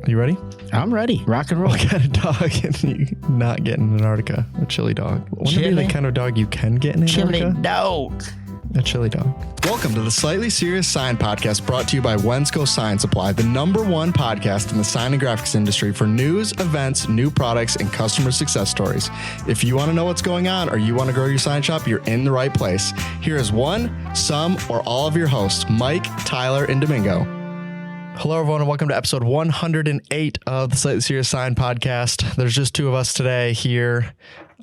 Are you ready? I'm ready. Rock and roll. What kind of dog can you not get in Antarctica? A chili dog. Wouldn't it be the kind of dog you can get in Antarctica? Chili dog. A chili dog. Welcome to the Slightly Serious Sign Podcast, brought to you by Wensco Sign Supply, the #1 podcast in the sign and graphics industry for news, events, new products, and customer success stories. If you want to know what's going on or you want to grow your sign shop, you're in the right place. Here is one, some, or all of your hosts, Mike, Tyler, and Domingo. Hello, everyone, and welcome to episode 108 of the Slightly Serious Sign Podcast. There's just two of us today here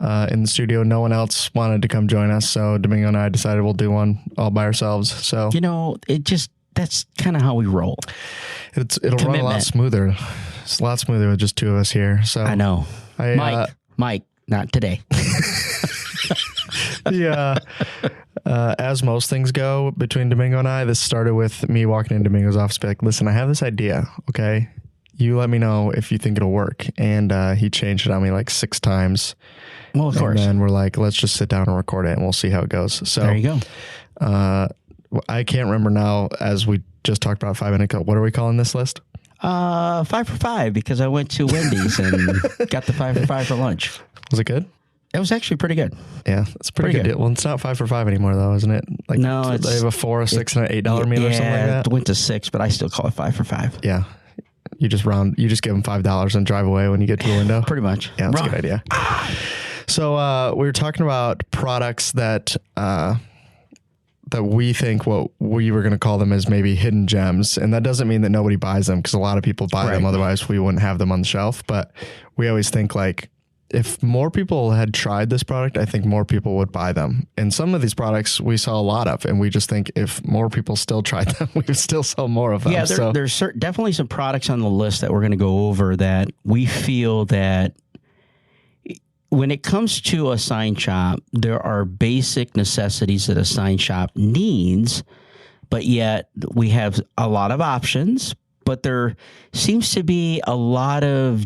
in the studio. No one else wanted to come join us, so Domingo and I decided we'll do one all by ourselves. So that's kind of how we roll. It'll run a lot smoother. It's a lot smoother with just two of us here. So I know. Mike, not today. Yeah. As most things go between Domingo and I, this started with me walking in Domingo's office, be like, listen, I have this idea, okay? You let me know if you think it'll work. And he changed it on me like 6 times. Well, of course. And then we're like, let's just sit down and record it and we'll see how it goes. So there you go. I can't remember now, as we just talked about 5 minutes ago, what are we calling this list? 5 for 5, because I went to Wendy's and got the 5 for 5 for lunch. Was it good? It was actually pretty good. Yeah, it's pretty good deal. Well, it's not 5 for 5 anymore, though, isn't it? Like, no, they have a 4, a 6, and an $8 meal or something like that. It went to 6, but I still call it 5 for 5. Yeah, you just give them $5 and drive away when you get to the window. Pretty much. Yeah, that's a good idea. So we were talking about products that we think what we were going to call them as maybe hidden gems, and that doesn't mean that nobody buys them, because a lot of people buy them. Otherwise, we wouldn't have them on the shelf. But we always think, like, if more people had tried this product, I think more people would buy them. And some of these products we saw a lot of, and we just think if more people still tried them, we would still sell more of them. Yeah, there's definitely some products on the list that we're going to go over that we feel that when it comes to a sign shop, there are basic necessities that a sign shop needs, but yet we have a lot of options, but there seems to be a lot of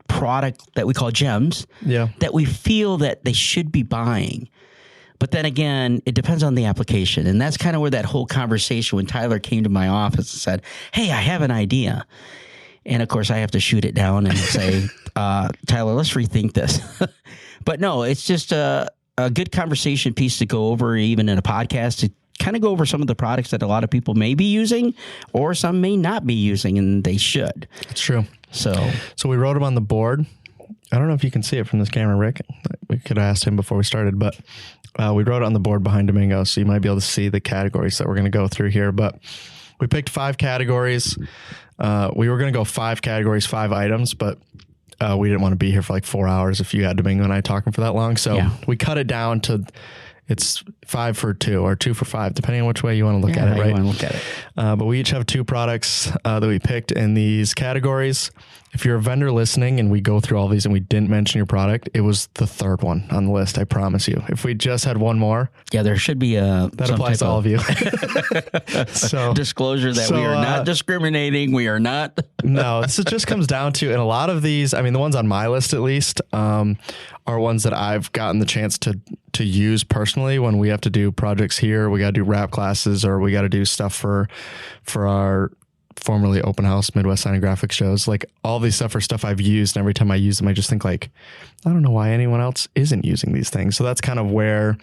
product that we call gems that we feel that they should be buying. But then again, it depends on the application. And that's kind of where that whole conversation, when Tyler came to my office and said, hey, I have an idea. And of course I have to shoot it down and say, Tyler, let's rethink this. But no, it's just a good conversation piece to go over, even in a podcast, to kind of go over some of the products that a lot of people may be using or some may not be using, and they should. It's true. So we wrote them on the board. I don't know if you can see it from this camera, Rick. We could have asked him before we started, but we wrote it on the board behind Domingo, so you might be able to see the categories that we're going to go through here. But we picked 5 categories. We were going to go 5 categories, 5 items, but we didn't want to be here for like 4 hours if you had Domingo and I talking for that long. So we cut it down to it's 5 for 2 or 2 for 5, depending on which way you want to look at it, right? You want to look at it. But we each have 2 products that we picked in these categories. If you're a vendor listening and we go through all these and we didn't mention your product, it was the 3rd one on the list, I promise you. If we just had one more. Yeah, there should be that applies to all of you. So disclosure that we are not discriminating. We are not. No, this just comes down to, and a lot of these, I mean, the ones on my list at least, are ones that I've gotten the chance to use personally when we have to do projects here. We got to do rap classes, or we got to do stuff for our formerly open house Midwest Sign and Graphics shows. Like, all these stuff are stuff I've used, and every time I use them, I just think, like, I don't know why anyone else isn't using these things. So that's kind of where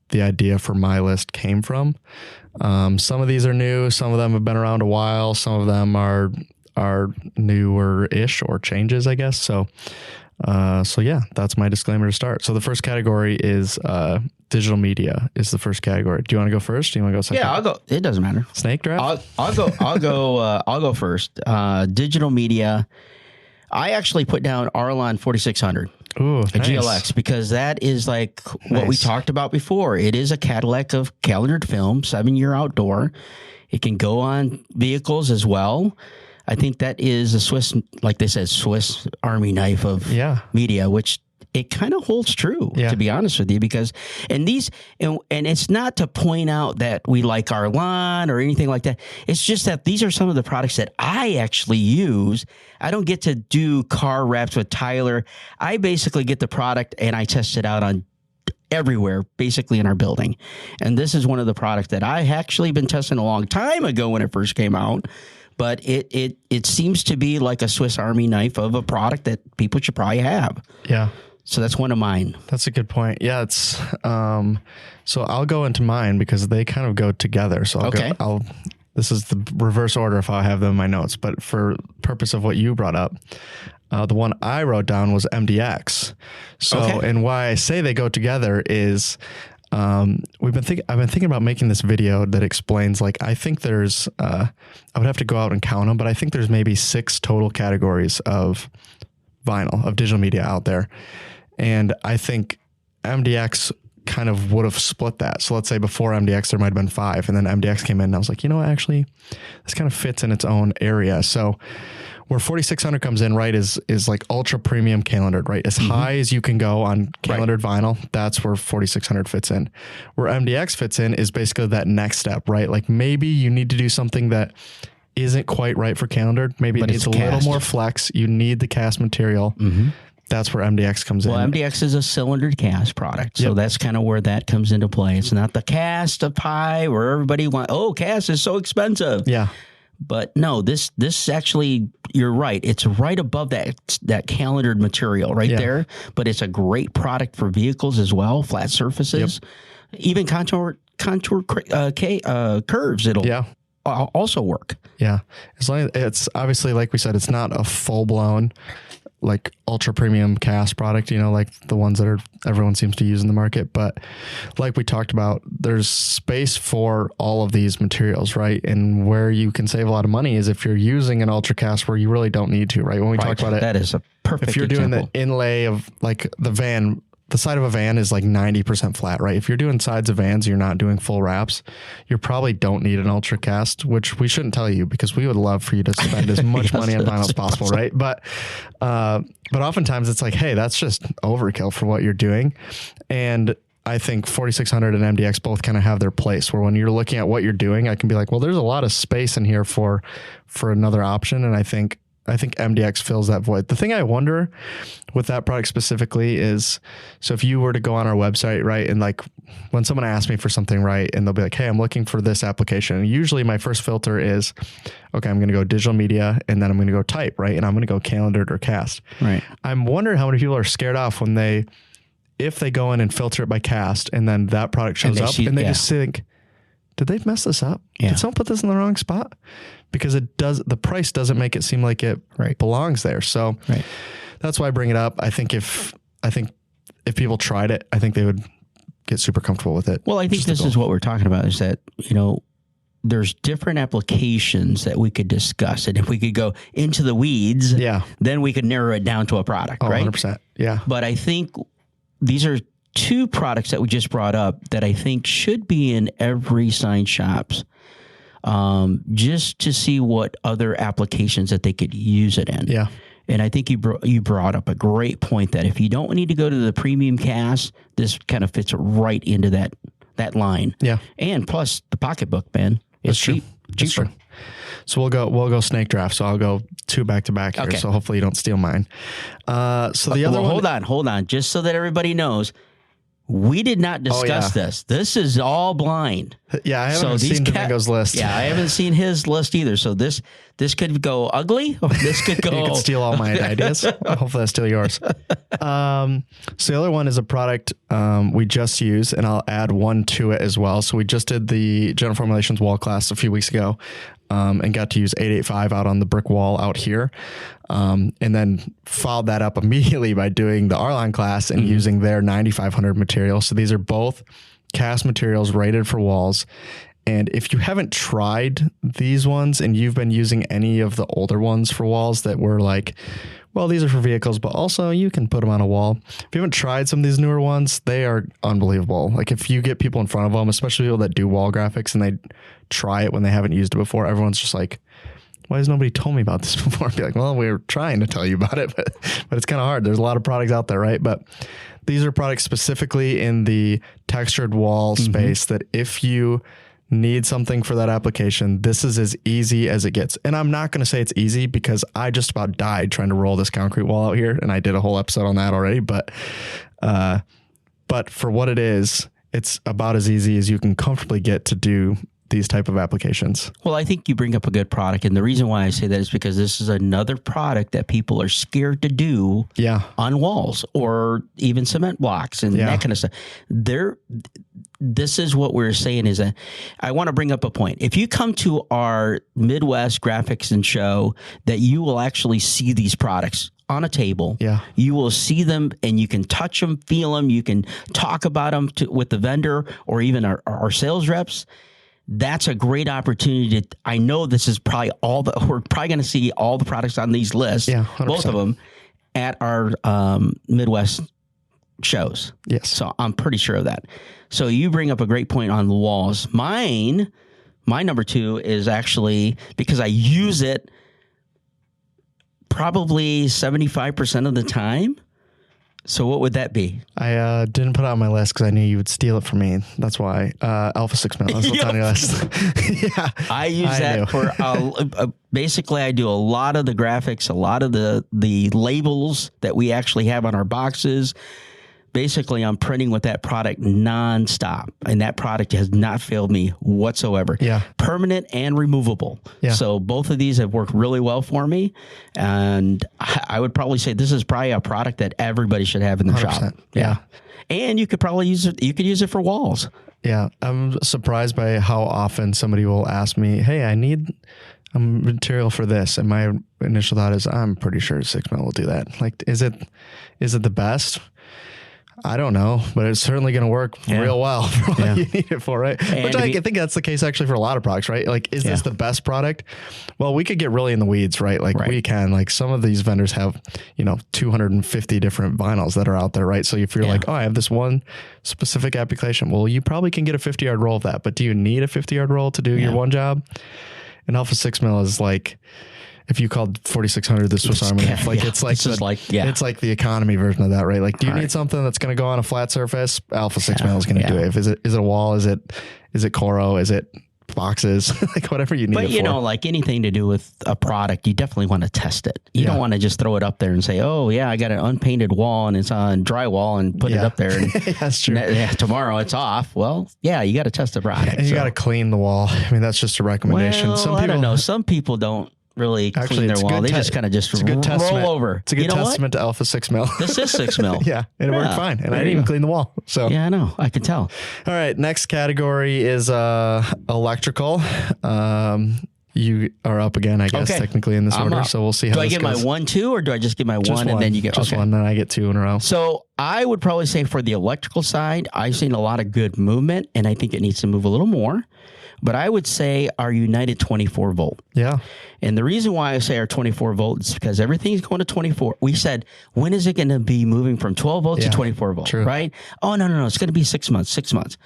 the idea for my list came from. Some of these are new. Some of them have been around a while. Some of them are newer-ish or changes, I guess. So yeah, that's my disclaimer to start. So the first category is digital media is the first category. Do you want to go first? Do you want to go second? Yeah, I'll go. It doesn't matter. Snake draft? I'll go first. Digital media. I actually put down Arlon 4600. Ooh, a nice. GLX, because that is like what we talked about before. It is a Cadillac of calendared film, 7-year outdoor. It can go on vehicles as well. I think that is a Swiss, like they said, Swiss Army knife of media, which it kind of holds true, to be honest with you, because, and it's not to point out that we like Arlon or anything like that. It's just that these are some of the products that I actually use. I don't get to do car reps with Tyler. I basically get the product and I test it out on everywhere, basically in our building. And this is one of the products that I actually been testing a long time ago when it first came out. but it seems to be like a Swiss Army knife of a product that people should probably have. Yeah. So that's one of mine. That's a good point. Yeah, it's so I'll go into mine because they kind of go together. So this is the reverse order if I have them in my notes, but for purpose of what you brought up, the one I wrote down was MDX. So, and why I say they go together is I've been thinking about making this video that explains, like, I think there's I would have to go out and count them, but I think there's maybe 6 total categories of vinyl, of digital media out there. And I think MDX kind of would have split that. So let's say before MDX, there might've been 5, and then MDX came in and I was like, you know what, actually this kind of fits in its own area. So where 4600 comes in, right, is like ultra premium calendared, right? As high as you can go on calendared vinyl, that's where 4600 fits in. Where MDX fits in is basically that next step, right? Like maybe you need to do something that isn't quite right for calendared. Maybe it needs a little more flex. You need the cast material. That's where MDX comes in. Well, MDX is a cylindered cast product. So that's kind of where that comes into play. It's not the cast of pie where everybody wants, cast is so expensive. Yeah. But no, this actually, you're right. It's right above that calendared material right there. But it's a great product for vehicles as well, flat surfaces, even contour curves. It'll also work. Yeah. As long as it's obviously, like we said, it's not a full blown like ultra premium cast product, you know, like the ones that everyone seems to use in the market. But like we talked about, there's space for all of these materials, right? And where you can save a lot of money is if you're using an ultra cast where you really don't need to, right? When we talked about it, that is a perfect if you're doing the inlay of like the side of a van is like 90% flat, right? If you're doing sides of vans, you're not doing full wraps, you probably don't need an ultra cast, which we shouldn't tell you because we would love for you to spend as much money on vinyl as possible, right? But oftentimes it's like, hey, that's just overkill for what you're doing. And I think 4600 and MDX both kind of have their place where when you're looking at what you're doing, I can be like, well, there's a lot of space in here for another option. And I think MDX fills that void. The thing I wonder with that product specifically is, so if you were to go on our website, right, and like when someone asks me for something, right, and they'll be like, hey, I'm looking for this application. And usually my first filter is, okay, I'm going to go digital media and then I'm going to go type, right? And I'm going to go calendared or cast. Right. I'm wondering how many people are scared off if they go in and filter it by cast and then that product shows up and they just think, did they mess this up? Yeah. Did someone put this in the wrong spot? Because the price doesn't make it seem like it belongs there. So that's why I bring it up. I think if people tried it, I think they would get super comfortable with it. Well, I think this is what we're talking about is that, you know, there's different applications that we could discuss. And if we could go into the weeds, then we could narrow it down to a product, right? 100%. Yeah. But I think these are 2 products that we just brought up that I think should be in every sign shops, just to see what other applications that they could use it in. Yeah. And I think you brought up a great point that if you don't need to go to the premium cast, this kind of fits right into that line. Yeah. And plus the pocketbook, man, it's cheap. That's true. So we'll go snake draft. So I'll go 2 back to back here. Okay. So hopefully you don't steal mine. So the other one. Hold on. Just so that everybody knows, we did not discuss this. This is all blind. Yeah, I haven't seen Domingo's list. Yeah, I haven't seen his list either. So this could go ugly, or this could go... You could steal all my ideas. Hopefully I steal yours. So the other one is a product we just used, and I'll add one to it as well. So we just did the General Formulations wall class a few weeks ago, and got to use 885 out on the brick wall out here. And then followed that up immediately by doing the R-Line class and using their 9500 material. So these are both cast materials rated for walls. And if you haven't tried these ones and you've been using any of the older ones for walls that were like, well, these are for vehicles, but also you can put them on a wall. If you haven't tried some of these newer ones, they are unbelievable. Like if you get people in front of them, especially people that do wall graphics and they try it when they haven't used it before, everyone's just like, why has nobody told me about this before? I'd be like, well, we were trying to tell you about it, but it's kind of hard. There's a lot of products out there, right? But these are products specifically in the textured wall space that if you need something for that application, this is as easy as it gets. And I'm not going to say it's easy because I just about died trying to roll this concrete wall out here. And I did a whole episode on that already. But for what it is, it's about as easy as you can comfortably get to do these type of applications? Well, I think you bring up a good product. And the reason why I say that is because this is another product that people are scared to do on walls or even cement blocks and that kind of stuff. This is what we're saying is I want to bring up a point. If you come to our Midwest Graphics and Show, that you will actually see these products on a table. You will see them and you can touch them, feel them. You can talk about them with the vendor or even our sales reps. That's a great opportunity to, I know this is probably we're probably going to see all the products on these lists, 100%. Both of them at our Midwest shows. Yes. So I'm pretty sure of that. So you bring up a great point on the walls. My number 2 is actually because I use it probably 75% of the time. So what would that be? I didn't put it on my list because I knew you would steal it from me. That's why. Alpha 6 mil. That's what's on your list. I use that for basically I do a lot of the graphics, a lot of the labels that we actually have on our boxes. Basically, I'm printing with that product nonstop, and that product has not failed me whatsoever. Permanent and removable. So both of these have worked really well for me, and I would probably say this is probably a product that everybody should have in their 100%. shop. And you could probably use it. You could use it for walls. I'm surprised by how often somebody will ask me, "Hey, I need material for this," and my initial thought is, "I'm pretty sure 6 mil will do that." Like, is it the best? I don't know, but it's certainly going to work real well for what you need it for, right? Which I think that's the case actually for a lot of products, right? Like, is this the best product? Well, we could get really in the weeds, right? Like we can, like some of these vendors have, 250 different vinyls that are out there, right? So if you're like, oh, I have this one specific application, well, you probably can get a 50-yard roll of that, but do you need a 50-yard roll to do your one job? And Alpha 6 mil is like, if you called 4600 the Swiss Army knife, it's like the economy version of that, right? Like, do you need something that's going to go on a flat surface? Alpha 6 mil is going to do it. Is it a wall? Is it Coro? Is it boxes? Like whatever you need. But it for. like anything to do with a product, you definitely want to test it. You don't want to just throw it up there and say, "Oh yeah, I got an unpainted wall and it's on drywall," and put it up there. And that's true. Tomorrow it's off. Well, you got to test the product. And you got to clean the wall. I mean, that's just a recommendation. Well, I don't know. Some people don't really clean their wall. They just kind of just roll over. It's a good testament to Alpha 6 mil. This is 6 mil. And it worked fine. And I didn't even clean the wall. So I know. I can tell. All right. Next category is electrical. You are up again, I guess, technically in this order. Up. So we'll see how this goes. Do I get my 1, 2, or do I just get my one and then you get just one? Then I get 2 in a row. So I would probably say for the electrical side, I've seen a lot of good movement, and I think it needs to move a little more. But I would say our United 24 volt. And the reason why I say our 24 volt is because everything's going to 24. We said, when is it going to be moving from 12 volt to 24 volt? True. Right? Oh, no. It's going to be 6 months.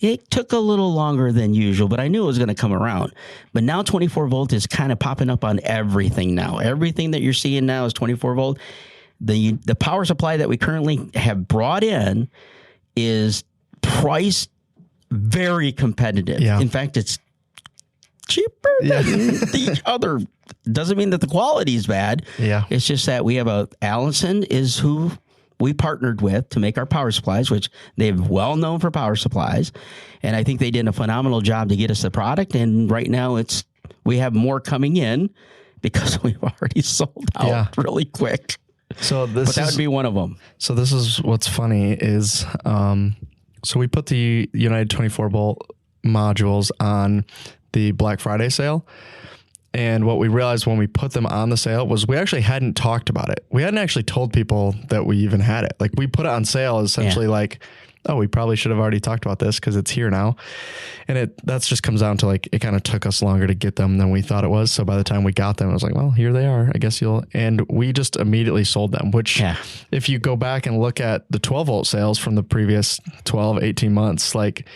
It took a little longer than usual, but I knew it was going to come around. But now 24 volt is kind of popping up on everything now. Everything that you're seeing now is 24 volt. The power supply that we currently have brought in is priced very competitive. In fact, it's cheaper than the other. Doesn't mean that the quality is bad. It's just that we have Allison is who we partnered with to make our power supplies, which they're well known for power supplies. And I think they did a phenomenal job to get us the product. And right now we have more coming in because we've already sold out really quick. So that would be one of them. So this is what's funny is, so we put the United 24 volt modules on the Black Friday sale. And what we realized when we put them on the sale was we actually hadn't talked about it. We hadn't actually told people that we even had it. Like, we put it on sale essentially like, oh, we probably should have already talked about this because it's here now. And that's just comes down to like, it kind of took us longer to get them than we thought it was. So by the time we got them, I was like, well, here they are. I guess and we just immediately sold them, which if you go back and look at the 12 volt sales from the previous 12, 18 months, like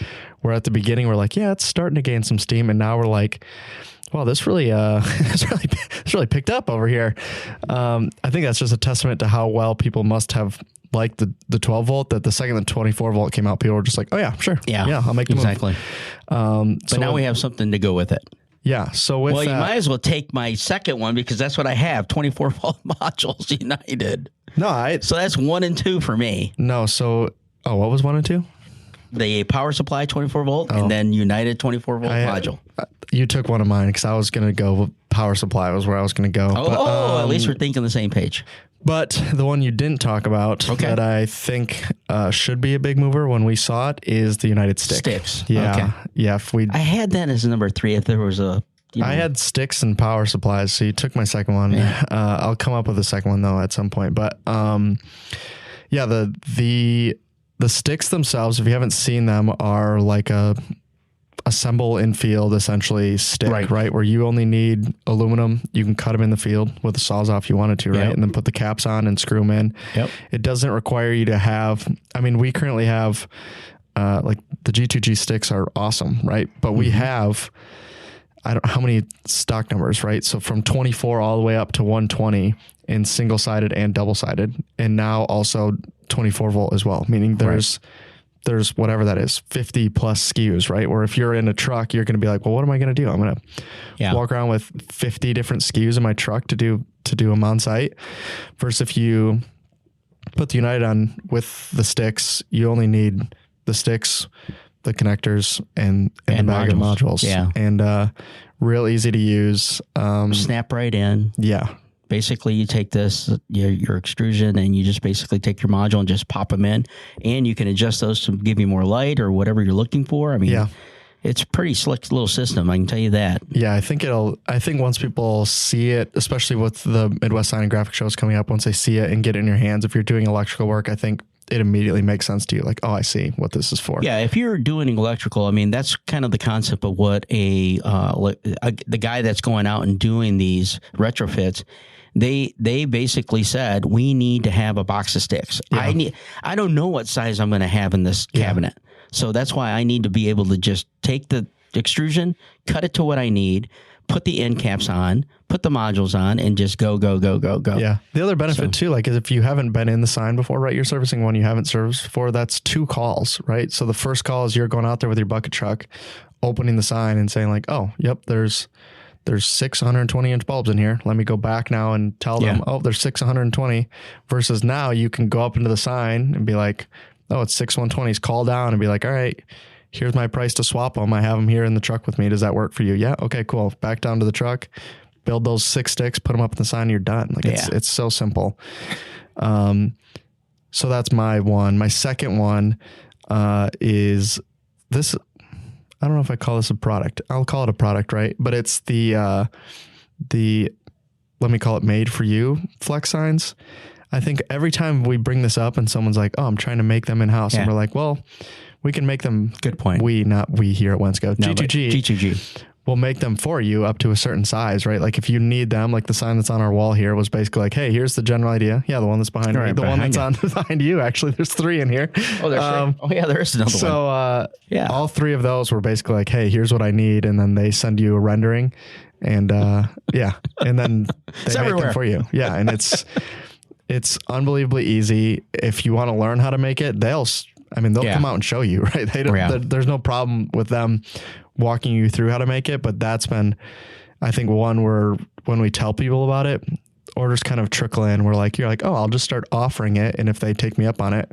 we're at the beginning, we're like, it's starting to gain some steam. And now we're like, wow, this really, it's really picked up over here. I think that's just a testament to how well people must have liked the 12 volt, that the second the 24 volt came out, people were just like, oh yeah, sure. Yeah, I'll make the exactly. move. But now we have something to go with it. Yeah. So you might as well take my second one because that's what I have, 24 volt modules United. No, so that's 1 and 2 for me. No. So, what was 1 and 2? the power supply 24 volt and then United 24 volt module. You took one of mine because I was going to go power supply was where I was going to go. At least we're thinking the same page. But the one you didn't talk about that I think should be a big mover when we saw it is the United Stick. Sticks. Yeah. Okay. Yeah. I had that as number 3 if there was a... I had sticks and power supplies, so you took my second one. Yeah. I'll come up with a second one though at some point. But the sticks themselves, if you haven't seen them, are like a assemble in field essentially stick, right? Where you only need aluminum. You can cut them in the field with the Sawzall if you wanted to, right? Yep. And then put the caps on and screw them in. Yep. It doesn't require you to have. I mean, we currently have like the G2G sticks are awesome, right? But we have. I don't know how many stock numbers, right? So from 24 all the way up to 120 in single-sided and double-sided, and now also 24 volt as well, meaning there's whatever that is, 50 plus SKUs, right? Where if you're in a truck, you're going to be like, well, what am I going to do? I'm going to walk around with 50 different SKUs in my truck to do them on site. Versus if you put the United on with the sticks, you only need the sticks, the connectors, and the bag of modules. Yeah. And real easy to use. Snap right in. Yeah. Basically, you take this, your extrusion, and you just basically take your module and just pop them in. And you can adjust those to give you more light or whatever you're looking for. I mean, it's a pretty slick little system. I can tell you that. Yeah, I think once people see it, especially with the Midwest Sign and Graphic shows coming up, once they see it and get it in your hands, if you're doing electrical work, I think it immediately makes sense to you. Like, oh, I see what this is for. Yeah, if you're doing electrical, I mean, that's kind of the concept of what the guy that's going out and doing these retrofits, they basically said, we need to have a box of sticks. Yeah. I don't know what size I'm going to have in this cabinet. So that's why I need to be able to just take the extrusion, cut it to what I need, put the end caps on, put the modules on, and just go. Yeah. The other benefit too, like, is if you haven't been in the sign before, right? You're servicing one you haven't serviced before. That's 2 calls, right? So the first call is you're going out there with your bucket truck, opening the sign and saying like, oh, yep, there's 6 120-inch bulbs in here. Let me go back now and tell them, oh, there's 6 120. Versus now you can go up into the sign and be like, oh, it's 6 120s. Call down and be like, all right, here's my price to swap them. I have them here in the truck with me. Does that work for you? Yeah. Okay, cool. Back down to the truck, build those 6 sticks, put them up in the sign, and you're done. Like it's so simple. So that's my one. My second one is this. I don't know if I call this a product. I'll call it a product, right? But it's the let me call it made for you flex signs. I think every time we bring this up and someone's like, oh, I'm trying to make them in-house. And we're like, well, we can make them. Good point. Not we here at Wensco. No, G2G. We'll make them for you up to a certain size, right? Like if you need them, like the sign that's on our wall here was basically like, hey, here's the general idea. Yeah, the one that's behind me. The one that's on behind you. Actually, there's 3 in here. Oh, there's 3. Oh, yeah, there is another one. So, all 3 of those were basically like, hey, here's what I need. And then they send you a rendering. And and then they make them for you. Yeah, and it's unbelievably easy. If you want to learn how to make it, they'll come out and show you, right? There's no problem with them walking you through how to make it, but that's been, I think, one where when we tell people about it, orders kind of trickle in. You're like, oh, I'll just start offering it. And if they take me up on it,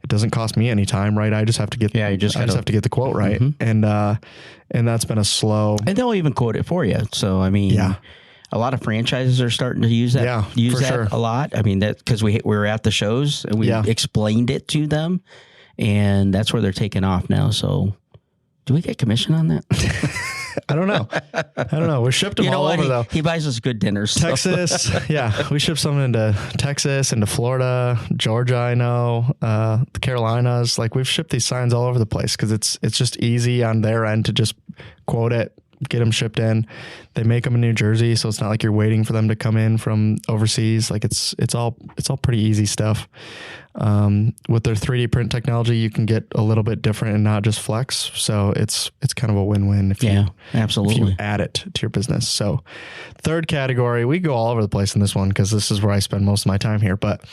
it doesn't cost me any time, right? I just have to get, I just have to get the quote right. Mm-hmm. And that's been a slow, and they'll even quote it for you. So, I mean, a lot of franchises are starting to use that. A lot. I mean, that because we were at the shows and we explained it to them, and that's where they're taking off now. So, do we get commission on that? I don't know. We shipped them all over though. He buys us good dinners. So. Texas, we shipped some into Texas, into Florida, Georgia. I know the Carolinas. Like we've shipped these signs all over the place because it's just easy on their end to just quote it, get them shipped in. They make them in New Jersey, so it's not like you're waiting for them to come in from overseas. Like it's all pretty easy stuff. With their 3D print technology, you can get a little bit different and not just flex. So it's kind of a win-win if you add it to your business. So third category, we go all over the place in this one because this is where I spend most of my time here, but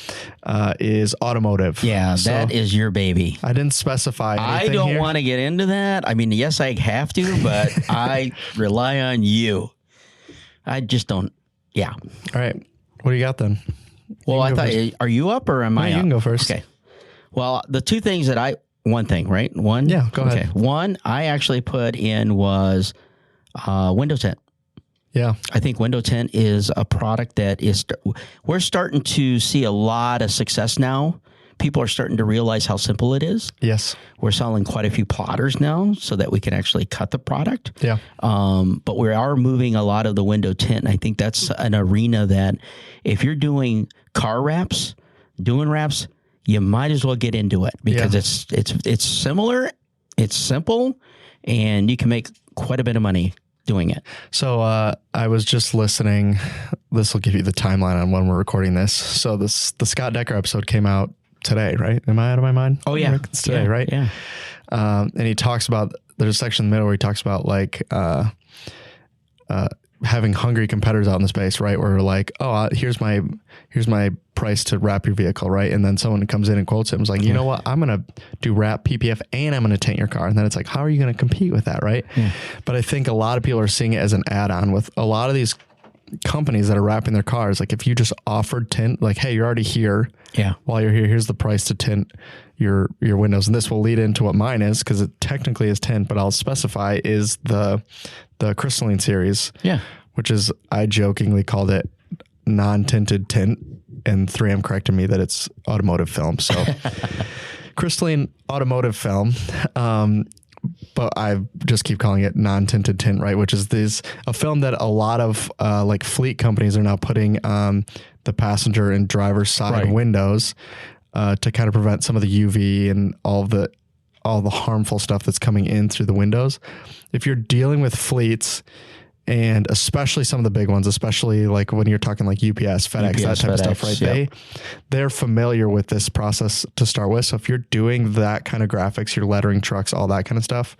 is automotive. Yeah, so that is your baby. I didn't specify anything I don't want to get into that. I mean, yes, I have to, but I rely on you. I just don't. Yeah. All right. What do you got then? Well, I thought, are you up or am I up? You can go first. Okay. Well, the 2 things that one thing, right? One? Yeah, go ahead. One I actually put in was window tint. Yeah. I think window tint is a product that we're starting to see a lot of success now. People are starting to realize how simple it is. Yes. We're selling quite a few plotters now so that we can actually cut the product. Yeah. But we are moving a lot of the window tint. And I think that's an arena that if you're doing car wraps, you might as well get into it because it's similar, it's simple, and you can make quite a bit of money doing it. So I was just listening. This will give you the timeline on when we're recording this. So the Scott Decker episode came out today, right? Am I out of my mind? Oh yeah, it's today, right? Yeah. And he talks about, there's a section in the middle where he talks about like having hungry competitors out in the space, right? Where we're like, oh, here's my price to wrap your vehicle, right? And then someone comes in and quotes it and was like, you know what? I'm going to do wrap, PPF, and I'm going to tint your car. And then it's like, how are you going to compete with that, right? Yeah. But I think a lot of people are seeing it as an add-on with a lot of these companies that are wrapping their cars. Like if you just offered tint, like, hey, you're already here. Yeah. While you're here, here's the price to tint your windows. And this will lead into what mine is because it technically is tint, but I'll specify is the crystalline series. Yeah. Which is, I jokingly called it non-tinted tint, and 3M corrected me that it's automotive film. So crystalline automotive film. But I just keep calling it non-tinted tint, right? Which is a film that a lot of like fleet companies are now putting on the passenger and driver's side windows to kind of prevent some of the UV and all the harmful stuff that's coming in through the windows. If you're dealing with fleets, and especially some of the big ones, especially like when you're talking like UPS, FedEx, that type of stuff, right? Yep. They're familiar with this process to start with. So if you're doing that kind of graphics, you're lettering trucks, all that kind of stuff,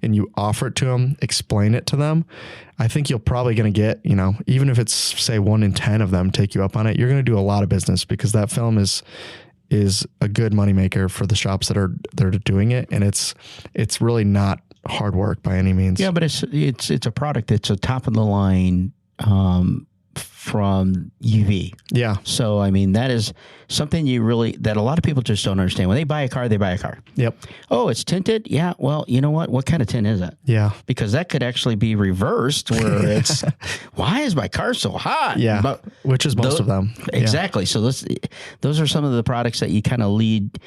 and you offer it to them, explain it to them, I think you're probably going to get, even if it's say 1 in 10 of them take you up on it, you're going to do a lot of business because that film is a good moneymaker for the shops that are doing it. And it's really not hard work by any means. Yeah, but it's a product that's a top of the line from UV. Yeah. So I mean that is something that a lot of people just don't understand. When they buy a car, they buy a car. Yep. Oh, it's tinted? Yeah. Well, you know what? What kind of tint is it? Yeah. Because that could actually be reversed where it's why is my car so hot? Yeah. But which is most of them. Exactly. Yeah. So those are some of the products that you kind of lead.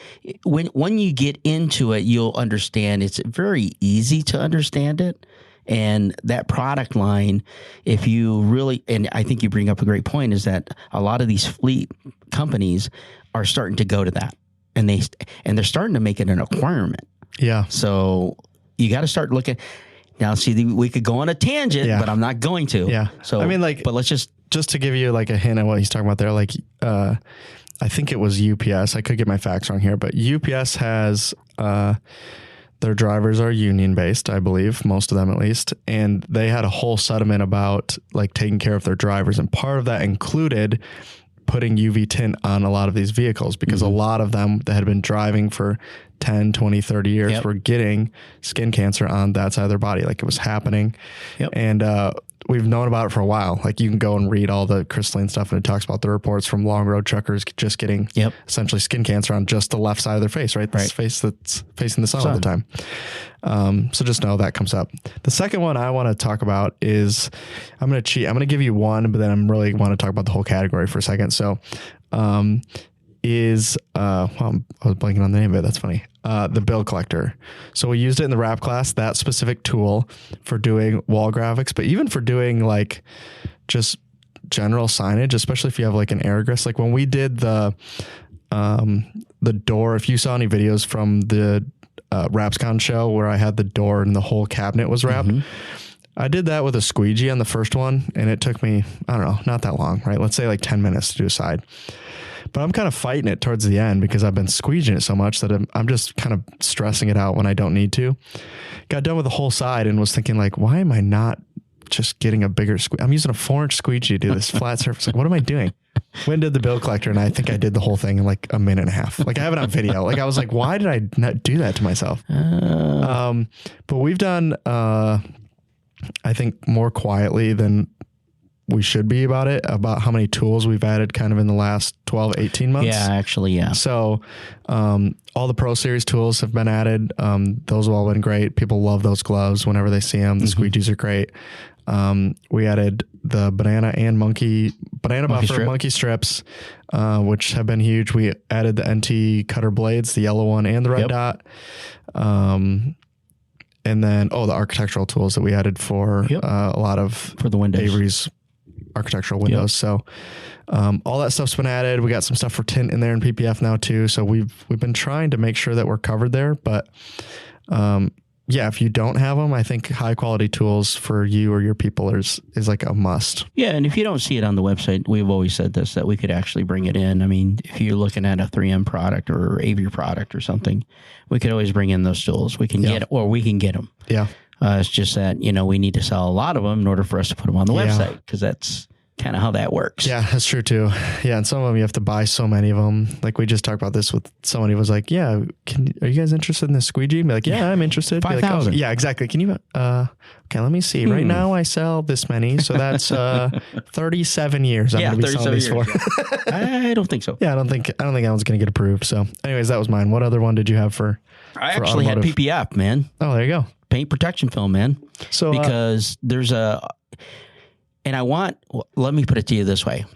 When you get into it, you'll understand. It's very easy to understand it. And that product line, if you really, and I think you bring up a great point, is that a lot of these fleet companies are starting to go to that, and they're starting to make it an requirement. Yeah. So you got to start looking. Now, see, we could go on a tangent, but I'm not going to. Yeah. So I mean, like, but let's just to give you like a hint of what he's talking about there, like, I think it was UPS. I could get my facts wrong here, but UPS has, their drivers are union based, I believe, most of them at least. And they had a whole settlement about like taking care of their drivers. And part of that included putting UV tint on a lot of these vehicles because a lot of them that had been driving for 10, 20, 30 years were getting skin cancer on that side of their body. Like it was happening. Yep. And we've known about it for a while. Like you can go and read all the crystalline stuff and it talks about the reports from long road truckers just getting essentially skin cancer on just the left side of their face, right? This face that's facing the sun all the time. So just know that comes up. The second one I want to talk about is I'm going to cheat. I'm going to give you one, but then I'm really want to talk about the whole category for a second. So, I was blanking on the name of it. That's funny. The bill collector. So we used it in the wrap class, that specific tool for doing wall graphics, but even for doing like just general signage, especially if you have like an Aerogress. Like when we did the door, if you saw any videos from the WrapsCon show where I had the door and the whole cabinet was wrapped, I did that with a squeegee on the first one, and it took me, I don't know, not that long, right? Let's say like 10 minutes to do a side. But I'm kind of fighting it towards the end because I've been squeegeeing it so much that I'm just kind of stressing it out when I don't need to. Got done with the whole side and was thinking like, why am I not just getting a bigger squeegee? I'm using a 4-inch squeegee to do this flat surface. Like, what am I doing? When did the bill collector? And I think I did the whole thing in like a minute and a half. Like I have it on video. Like I was like, why did I not do that to myself? But we've done, I think more quietly than we should be about how many tools we've added kind of in the last 12, 18 months. Yeah, actually, yeah. So all the Pro Series tools have been added. Those have all been great. People love those gloves whenever they see them. The squeegees are great. We added the banana buffer, monkey strips, which have been huge. We added the NT cutter blades, the yellow one and the red dot. And then, the architectural tools that we added for a lot of for the windows. Avery's architectural windows. So all that stuff's been added. We got some stuff for tint in there in PPF now too. So we've been trying to make sure that we're covered there. But if you don't have them, I think high quality tools for you or your people is like a must. Yeah. And if you don't see it on the website, we've always said this, that we could actually bring it in. I mean, if you're looking at a 3M product or Avery product or something, we could always bring in those tools. We can get, or we can get them. Yeah. It's just that, we need to sell a lot of them in order for us to put them on the website, because that's kind of how that works. Yeah, that's true too. Yeah. And some of them you have to buy so many of them. Like we just talked about this with somebody who was like, yeah, are you guys interested in this squeegee? Be like, yeah, I'm interested. 5,000. Like, yeah, exactly. Can you, okay, let me see. Right now I sell this many. So that's 37 years I'm going to be selling these for. I don't think so. Yeah, I don't think that one's going to get approved. So anyways, that was mine. What other one did you have for? I actually had PPF, man. Oh, there you go. Paint protection film, man. So because there's let me put it to you this way.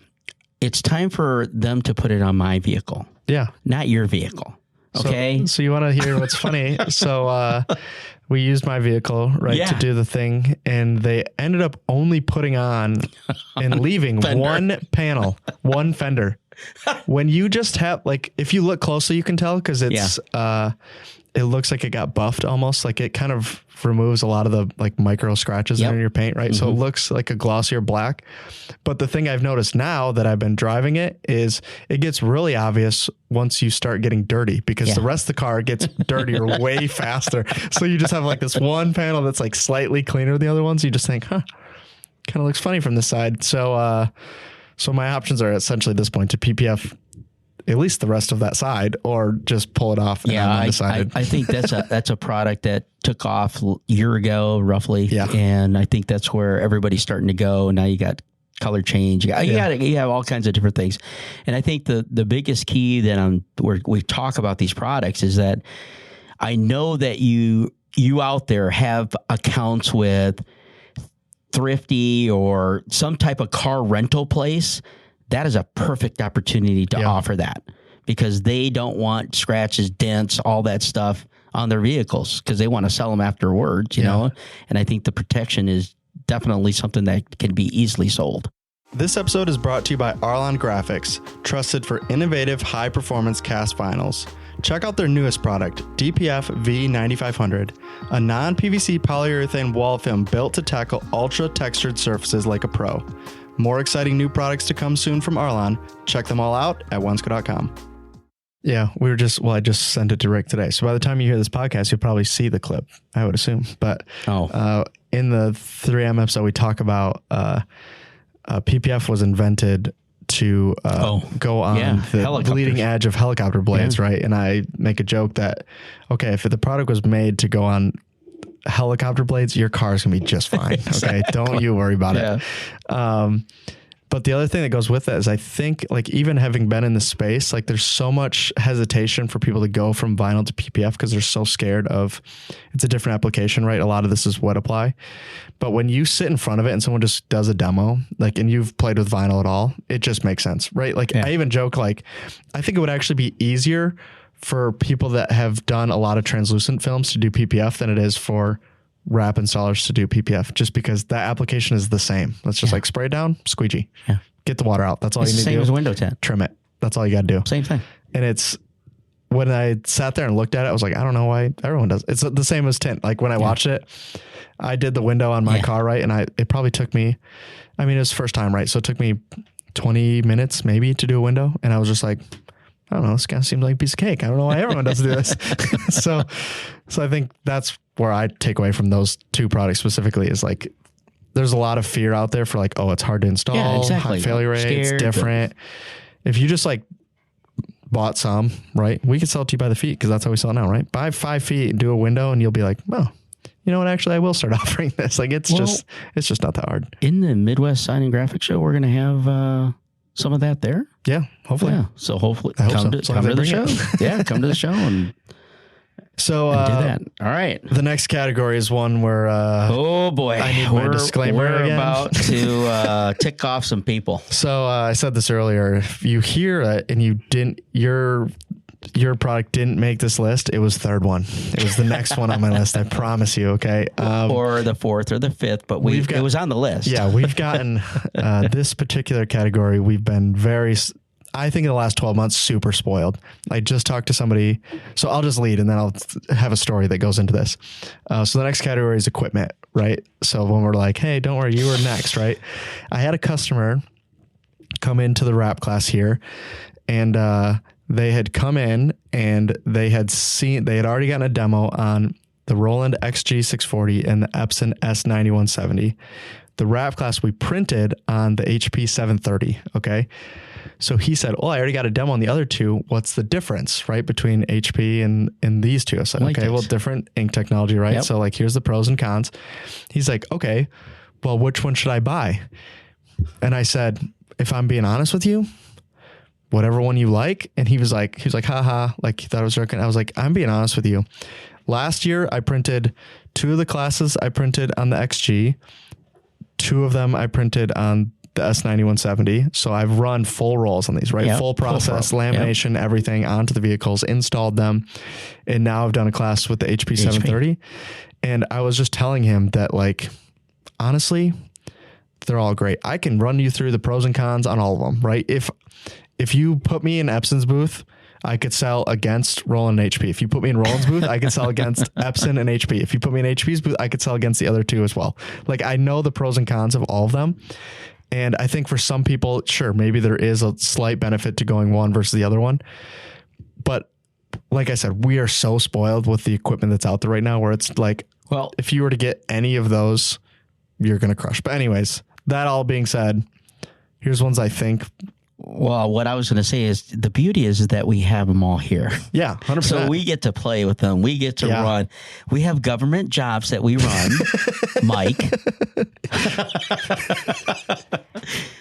It's time for them to put it on my vehicle. Yeah. Not your vehicle. Okay. So you want to hear what's funny? So we used my vehicle, to do the thing, and they ended up only putting on and leaving one panel, one fender. When you just have, if you look closely, you can tell because it's, it looks like it got buffed almost. Like it kind of removes a lot of the micro scratches that are in your paint, right? So it looks like a glossier black. But the thing I've noticed now that I've been driving it is it gets really obvious once you start getting dirty, because the rest of the car gets dirtier way faster. So you just have this one panel that's slightly cleaner than the other ones. You just think, kind of looks funny from this side. So, so my options are essentially at this point to PPF at least the rest of that side, or just pull it off. And I think that's a product that took off a year ago, roughly. Yeah. And I think that's where everybody's starting to go. Now you got color change. You have all kinds of different things. And I think the biggest key that where we talk about these products is that I know that you out there have accounts with Thrifty or some type of car rental place. That is a perfect opportunity to offer that, because they don't want scratches, dents, all that stuff on their vehicles, because they want to sell them afterwards, you know? And I think the protection is definitely something that can be easily sold. This episode is brought to you by Arlon Graphics, trusted for innovative high-performance cast vinyls. Check out their newest product, DPF V9500, a non-PVC polyurethane wall film built to tackle ultra-textured surfaces like a pro. More exciting new products to come soon from Arlon. Check them all out at Wensco.com. Yeah, I just sent it to Rick today. So by the time you hear this podcast, you'll probably see the clip, I would assume. But in the 3M episode, we talk about PPF was invented to go on the leading edge of helicopter blades, right? And I make a joke that, okay, if the product was made to go on helicopter blades, your car's gonna be just fine. Okay. Don't you worry about it. But the other thing that goes with that is I think even having been in the space, there's so much hesitation for people to go from vinyl to PPF because they're so scared of it's a different application, right? A lot of this is wet apply. But when you sit in front of it and someone just does a demo, and you've played with vinyl at all, it just makes sense, right? I even joke, I think it would actually be easier for people that have done a lot of translucent films to do PPF than it is for wrap installers to do PPF, just because that application is the same. Let's just spray it down, squeegee, get the water out. That's all you need to do. Same as window tint. Trim it. That's all you got to do. Same thing. And it's, when I sat there and looked at it, I was like, I don't know why everyone does. It's the same as tint. When I watched it, I did the window on my car, right? And it probably took me, it was first time, right? So it took me 20 minutes maybe to do a window. And I was just like, I don't know, this kind of seems like a piece of cake. I don't know why everyone doesn't do this. So I think that's where I take away from those two products specifically is there's a lot of fear out there for it's hard to install, high failure rate, it's different. If you just bought some, right? We could sell it to you by the feet because that's how we sell it now, right? Buy 5 feet and do a window and you'll be like, well, you know what, actually I will start offering this. Like it's just not that hard. In the Midwest Sign and Graphic Show, we're going to have some of that there. Yeah, hopefully. Yeah. So hopefully come to the show. Yeah, come to the show and do that. All right. The next category is one where oh boy, I need my disclaimer We're again. about to tick off some people. So I said this earlier. If you hear it and you didn't, your product didn't make this list, it was third one. It was the next one on my list. I promise you. Okay. Or the fourth or the fifth, but it was on the list. Yeah, we've gotten this particular category. We've been I think in the last 12 months, super spoiled. I just talked to somebody, so I'll just lead and then I'll have a story that goes into this. So the next category is equipment, right? So when we're like, hey, don't worry, you were next, right? I had a customer come into the wrap class here and they had come in and they had already gotten a demo on the Roland XG640 and the Epson S9170. The wrap class we printed on the HP 730, okay? So he said, I already got a demo on the other two. What's the difference, right, between HP and these two? I said, okay, well, different ink technology, right? Yep. So like, here's the pros and cons. He's like, okay, well, which one should I buy? And I said, if I'm being honest with you, whatever one you like. And he was like, haha, like he thought I was joking. I was like, I'm being honest with you. Last year, I printed 2 of the classes I printed on the XG. 2 of them I printed on the S9170. So I've run full rolls on these, right? Yep. Full process, lamination, everything onto the vehicles, installed them. And now I've done a class with the HP 730. And I was just telling him that, like, honestly, they're all great. I can run you through the pros and cons on all of them, right? If you put me in Epson's booth, I could sell against Roland and HP. If you put me in Roland's booth, I could sell against Epson and HP. If you put me in HP's booth, I could sell against the other two as well. Like, I know the pros and cons of all of them. And I think for some people, sure, maybe there is a slight benefit to going one versus the other one. But like I said, we are so spoiled with the equipment that's out there right now where it's like, well, if you were to get any of those, you're going to crush. But anyways, that all being said, here's ones I think. Well, what I was going to say is the beauty is that we have them all here. Yeah, 100%. So we get to play with them. We get to run. We have government jobs that we run, Mike.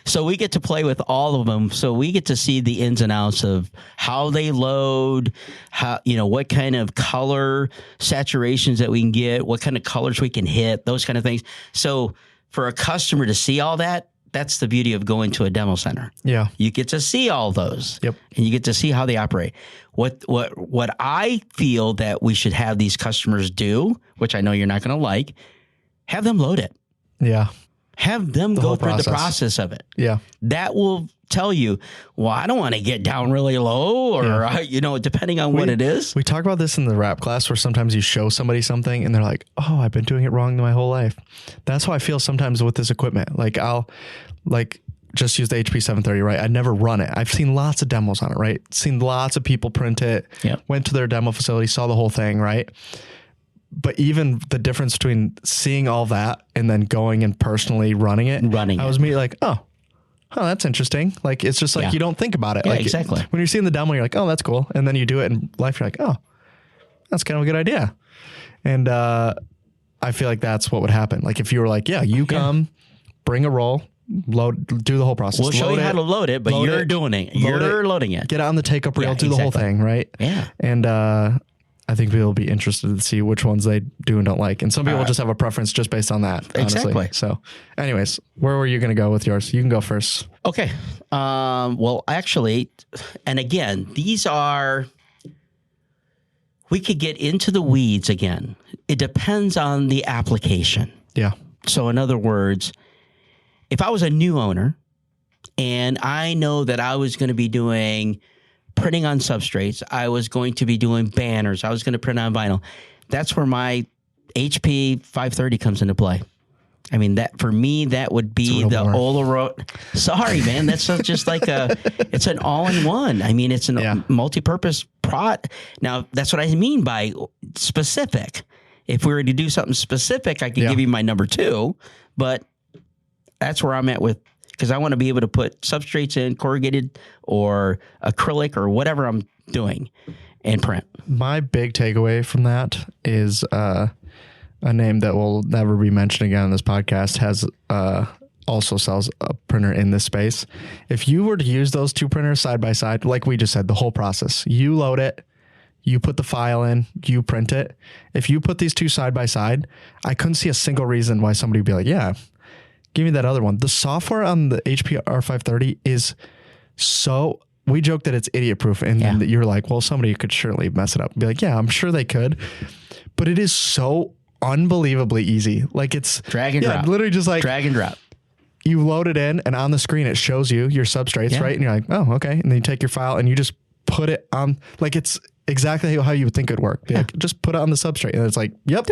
So we get to play with all of them. So we get to see the ins and outs of how they load, how, what kind of color saturations that we can get, what kind of colors we can hit, those kind of things. So for a customer to see all that, that's the beauty of going to a demo center. Yeah. You get to see all those. Yep. And you get to see how they operate. What I feel that we should have these customers do, which I know you're not going to like, have them load it. Yeah. Have them go through the process of it. Yeah. That will tell you, well, I don't want to get down really low or, depending on what it is. We talk about this in the wrap class where sometimes you show somebody something and they're like, oh, I've been doing it wrong my whole life. That's how I feel sometimes with this equipment. Like I'll just use the HP 730, right? I'd never run it. I've seen lots of demos on it, right? Seen lots of people print it, went to their demo facility, saw the whole thing, right? But even the difference between seeing all that and then going and personally running it, I was like, oh, that's interesting. Like, it's just like, you don't think about it. Yeah, like exactly. When you're seeing the demo, you're like, oh, that's cool. And then you do it in life. You're like, oh, that's kind of a good idea. And, I feel like that's what would happen. Like if you were like, you come, bring a roll, do the whole process. We'll show you how to load it, but you're doing it. You're loading it. Get it on the take-up reel, do the whole thing, right? Yeah. And, I think people will be interested to see which ones they do and don't like. And some people just have a preference just based on that. Honestly. Exactly. So anyways, where were you going to go with yours? You can go first. Okay. Well, actually, and again, we could get into the weeds again. It depends on the application. Yeah. So in other words, if I was a new owner and I know that I was going to be doing printing on substrates, I was going to be doing banners, I was going to print on vinyl, that's where my HP 530 comes into play. I mean, that for me, that would be the Ola. Sorry, man. That's just like it's an all-in-one. I mean, it's a multi-purpose prod. Now, that's what I mean by specific. If we were to do something specific, I could give you my number 2, but that's where I'm at with, because I want to be able to put substrates in, corrugated or acrylic or whatever I'm doing and print. My big takeaway from that is, a name that will never be mentioned again on this podcast, has also sells a printer in this space. If you were to use those two printers side by side, like we just said, the whole process, you load it, you put the file in, you print it. If you put these two side by side, I couldn't see a single reason why somebody would be like, yeah, give me that other one. The software on the HP R530 is so, we joke that it's idiot proof. And then you're like, well, somebody could surely mess it up. Be like, yeah, I'm sure they could. But it is so unbelievably easy. Like it's drag and drop. Literally just like drag and drop. You load it in and on the screen, it shows you your substrates, right? And you're like, oh, okay. And then you take your file and you just put it on, like it's exactly how you would think it would work. Like, just put it on the substrate. And it's like, yep,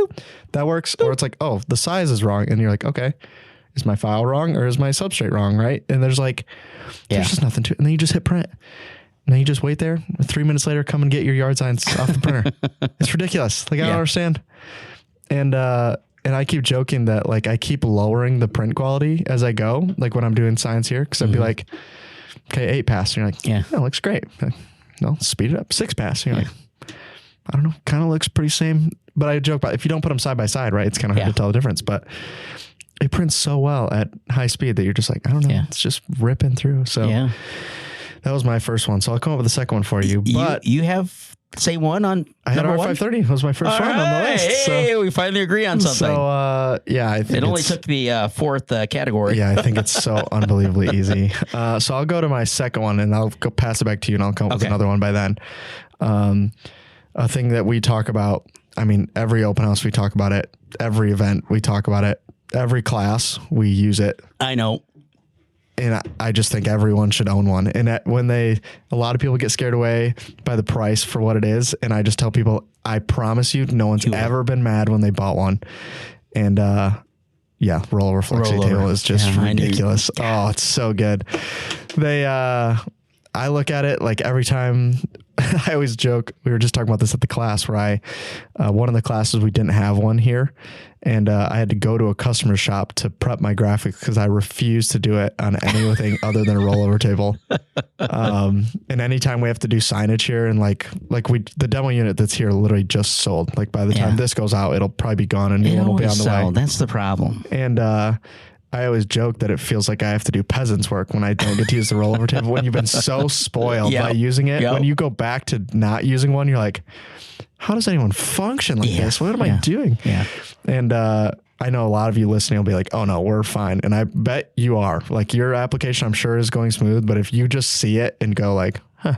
that works. Or it's like, oh, the size is wrong. And you're like, okay, is my file wrong or is my substrate wrong, right? And there's like, there's just nothing to it. And then you just hit print. And then you just wait there. 3 minutes later, come and get your yard signs off the printer. It's ridiculous. Like, I don't understand. And I keep joking that like I keep lowering the print quality as I go, like when I'm doing signs here, because I'd be like, okay, 8 pass. And you're like, yeah, that looks great. Like, no, speed it up. 6 pass. And you're like, I don't know, kind of looks pretty same. But I joke about if you don't put them side by side, right, it's kind of hard to tell the difference. But it prints so well at high speed that you're just like, I don't know, it's just ripping through. So that was my first one. So I'll come up with a second one for you. But you have say one on I had R530. It was my first one on the list. Hey, we finally agree on something. So I think it only took the fourth category. Yeah, I think it's so unbelievably easy. So I'll go to my second one and I'll go pass it back to you and I'll come up with another one by then. A thing that we talk about, I mean, every open house we talk about it, every event we talk about it, every class we use it. I know. And I just think everyone should own one. And a lot of people get scared away by the price for what it is. And I just tell people, I promise you, no one's ever been mad when they bought one. And rollover flexi table is just ridiculous. Oh, it's so good. I look at it like every time. I always joke. We were just talking about this at the class where one of the classes we didn't have one here. And I had to go to a customer shop to prep my graphics because I refused to do it on anything other than a rollover table. And anytime we have to do signage here and the demo unit that's here literally just sold. Like by the time this goes out, it'll probably be gone and new one will be on the way. That's the problem. And I always joke that it feels like I have to do peasant's work when I don't get to use the rollover table. When you've been so spoiled by using it, when you go back to not using one, you're like, how does anyone function like this? What am I doing? Yeah. And I know a lot of you listening will be like, oh no, we're fine. And I bet you are. Like your application, I'm sure is going smooth. But if you just see it and go like, huh,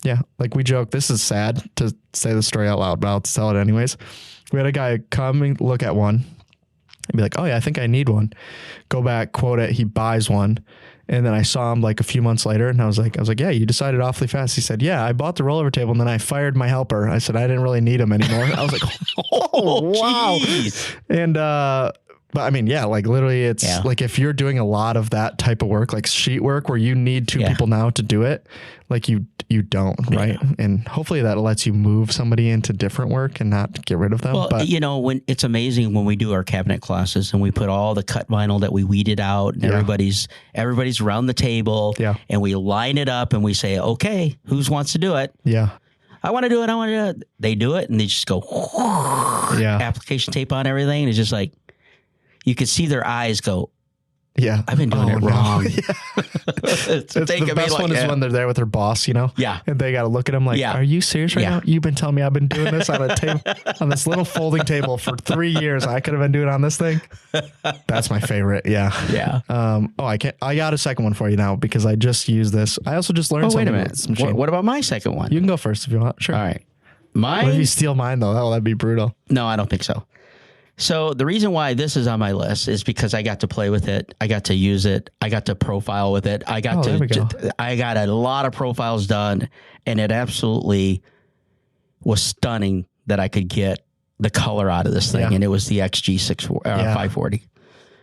yeah, like we joke, this is sad to say the story out loud, but I'll tell it anyways. We had a guy come and look at one and be like, oh yeah, I think I need one. Go back, quote it. He buys one. And then I saw him like a few months later and I was like, yeah, you decided awfully fast. He said, yeah, I bought the rollover table and then I fired my helper. I said, I didn't really need him anymore. I was like, oh, wow. Geez. And, but I mean, yeah, like literally it's like if you're doing a lot of that type of work, like sheet work where you need two people now to do it, like you don't, right? And hopefully that lets you move somebody into different work and not get rid of them. Well, but when it's amazing when we do our cabinet classes and we put all the cut vinyl that we weeded out and everybody's around the table and we line it up and we say, okay, who wants to do it? Yeah. I want to do it. They do it and they just go, application tape on everything. And it's just like, you could see their eyes go, yeah, I've been doing it wrong. The best one is when they're there with their boss, Yeah. And they got to look at them like, are you serious right now? You've been telling me I've been doing this on a table, on this little folding table for 3 years. I could have been doing it on this thing. That's my favorite. Yeah. Yeah. I got a second one for you now because I just used this. I also just learned something. Wait a minute. What about my second one? You can go first if you want. Sure. All right. What if you steal mine though? That'd be brutal. No, I don't think so. So the reason why this is on my list is because I got to play with it. I got to use it. I got to profile with it. I got a lot of profiles done and it absolutely was stunning that I could get the color out of this thing. And it was the XG 540.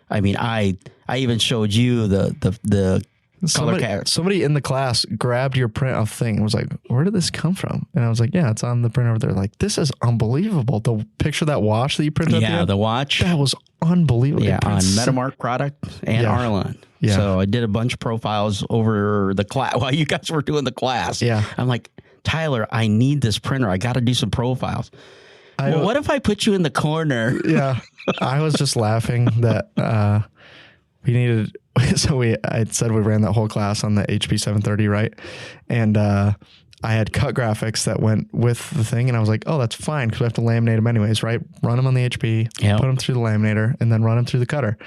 I mean, I even showed you the Somebody in the class grabbed your print off thing and was like, where did this come from? And I was like, yeah, it's on the print over there. Like, this is unbelievable. The picture, that watch that you printed at the watch. That was unbelievable. Yeah, on Metamark product and Arlon. Yeah. So I did a bunch of profiles over the class while you guys were doing the class. Yeah. I'm like, Tyler, I need this printer. I got to do some profiles. Well, what if I put you in the corner? Yeah. I was just laughing that we needed, I said we ran that whole class on the HP 730, right? And I had cut graphics that went with the thing, and I was like, oh, that's fine because we have to laminate them anyways, right? Run them on the HP, put them through the laminator, and then run them through the cutter.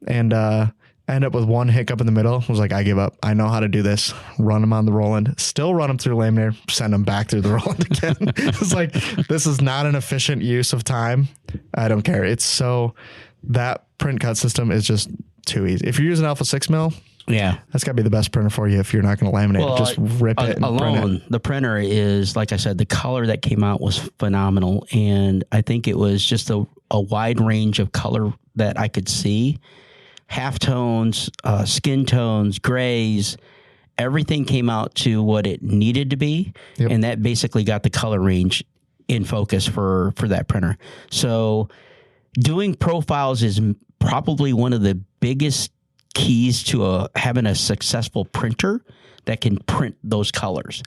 And I ended up with one hiccup in the middle. I was like, I give up. I know how to do this. Run them on the Roland, still run them through the laminator, send them back through the Roland again. It's like, this is not an efficient use of time. I don't care. It's so, that print cut system is just too easy. If you're using Alpha 6 mil, that's got to be the best printer for you if you're not going to laminate it. Just rip it and print it. The printer is, like I said, the color that came out was phenomenal. And I think it was just a wide range of color that I could see. Halftones, skin tones, grays, everything came out to what it needed to be. Yep. And that basically got the color range in focus for that printer. So doing profiles is probably one of the biggest keys to having a successful printer that can print those colors.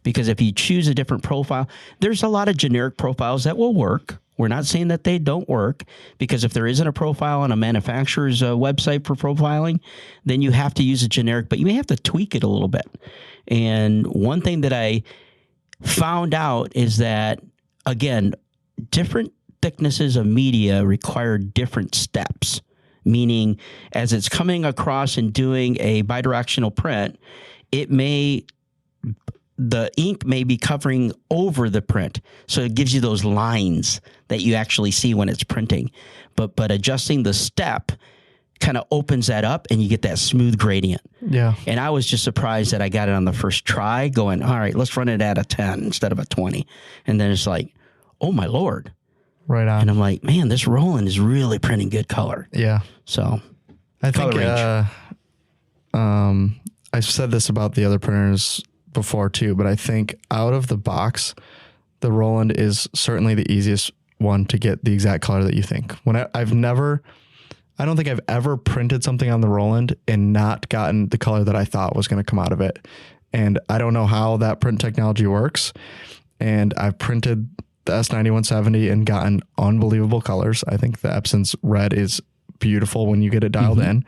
Because if you choose a different profile, there's a lot of generic profiles that will work. We're not saying that they don't work, because if there isn't a profile on a manufacturer's website for profiling, then you have to use a generic, but you may have to tweak it a little bit. And one thing that I found out is that, again, different thicknesses of media require different steps. Meaning, as it's coming across and doing a bidirectional print, the ink may be covering over the print. So it gives you those lines that you actually see when it's printing. But adjusting the step kind of opens that up and you get that smooth gradient. Yeah. And I was just surprised that I got it on the first try, going, all right, let's run it at a 10 instead of a 20. And then it's like, oh my Lord. Right on. And I'm like, man, this Roland is really printing good color. Yeah. So I think I've said this about the other printers before too, but I think out of the box, the Roland is certainly the easiest one to get the exact color that you think. When I don't think I've ever printed something on the Roland and not gotten the color that I thought was going to come out of it. And I don't know how that print technology works. And I've printed the S9170 and gotten unbelievable colors. I think the Epson's red is beautiful when you get it dialed in.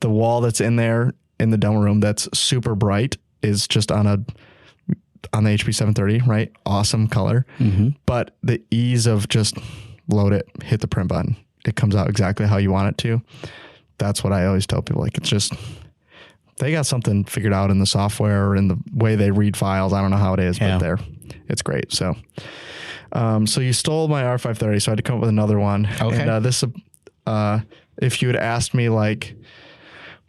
The wall that's in there in the demo room that's super bright is just on the HP 730, right? Awesome color. But the ease of just load it, hit the print button, it comes out exactly how you want it to. That's what I always tell people. Like, it's just, they got something figured out in the software or in the way they read files. I don't know how it is, but it's great. So you stole my R530, so I had to come up with another one. Okay. And this, if you had asked me, like,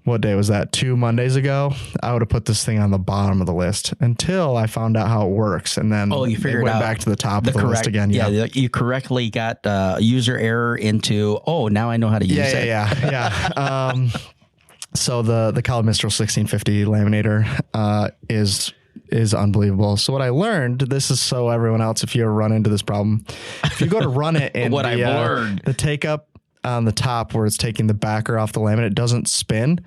what day was that? 2 Mondays ago, I would have put this thing on the bottom of the list until I found out how it works. And then you figured it went back to the top of the list again. Yeah. You correctly got user error into, now I know how to use it. Yeah. So the Color Mistral 1650 laminator is unbelievable. So what I learned, this is so everyone else, if you ever run into this problem, if you go to run it and I've learned, the take up on the top where it's taking the backer off the laminate doesn't spin.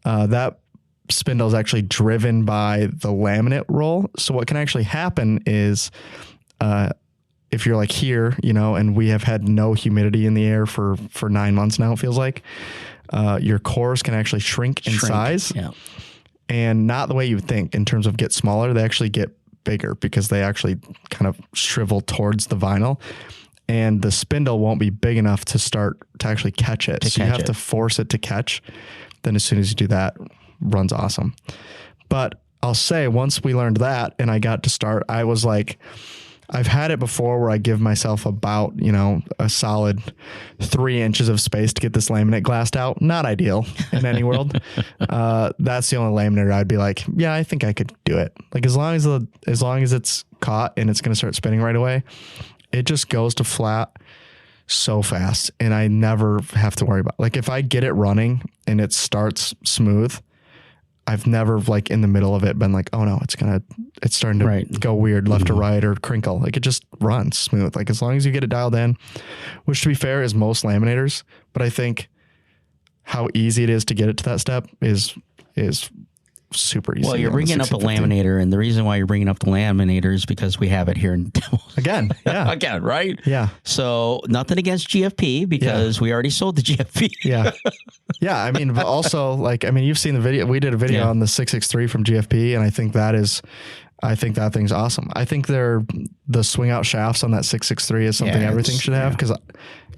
That spindle is actually driven by the laminate roll. So what can actually happen is if you're like here, and we have had no humidity in the air for 9 months now, it feels like, your cores can actually shrink in size. Yeah. And not the way you would think in terms of get smaller. They actually get bigger because they actually kind of shrivel towards the vinyl. And the spindle won't be big enough to actually catch it. So you have to force it to catch. Then as soon as you do that, runs awesome. But I'll say once we learned that and I got to start, I was like, I've had it before where I give myself about, a solid 3 inches of space to get this laminate glassed out. Not ideal in any world. That's the only laminator I'd be like, yeah, I think I could do it. Like as long as it's caught and it's going to start spinning right away, it just goes to flat so fast. And I never have to worry about, like, if I get it running and it starts smooth, I've never, like, in the middle of it been like, oh no, it's starting to go weird left to right or crinkle. Like, it just runs smooth. Like, as long as you get it dialed in, which to be fair is most laminators, but I think how easy it is to get it to that step is super easy. Well, you're bringing up a 1650. laminator, and the reason why you're bringing up the laminator is because we have it here in Again, yeah. Again, right? Yeah. So nothing against GFP because we already sold the GFP. Yeah. Yeah. I mean, but also, like, I mean, you've seen the video. We did a video on the 663 from GFP, and I think that thing's awesome. I think the swing out shafts on that 663 is something everything should have, because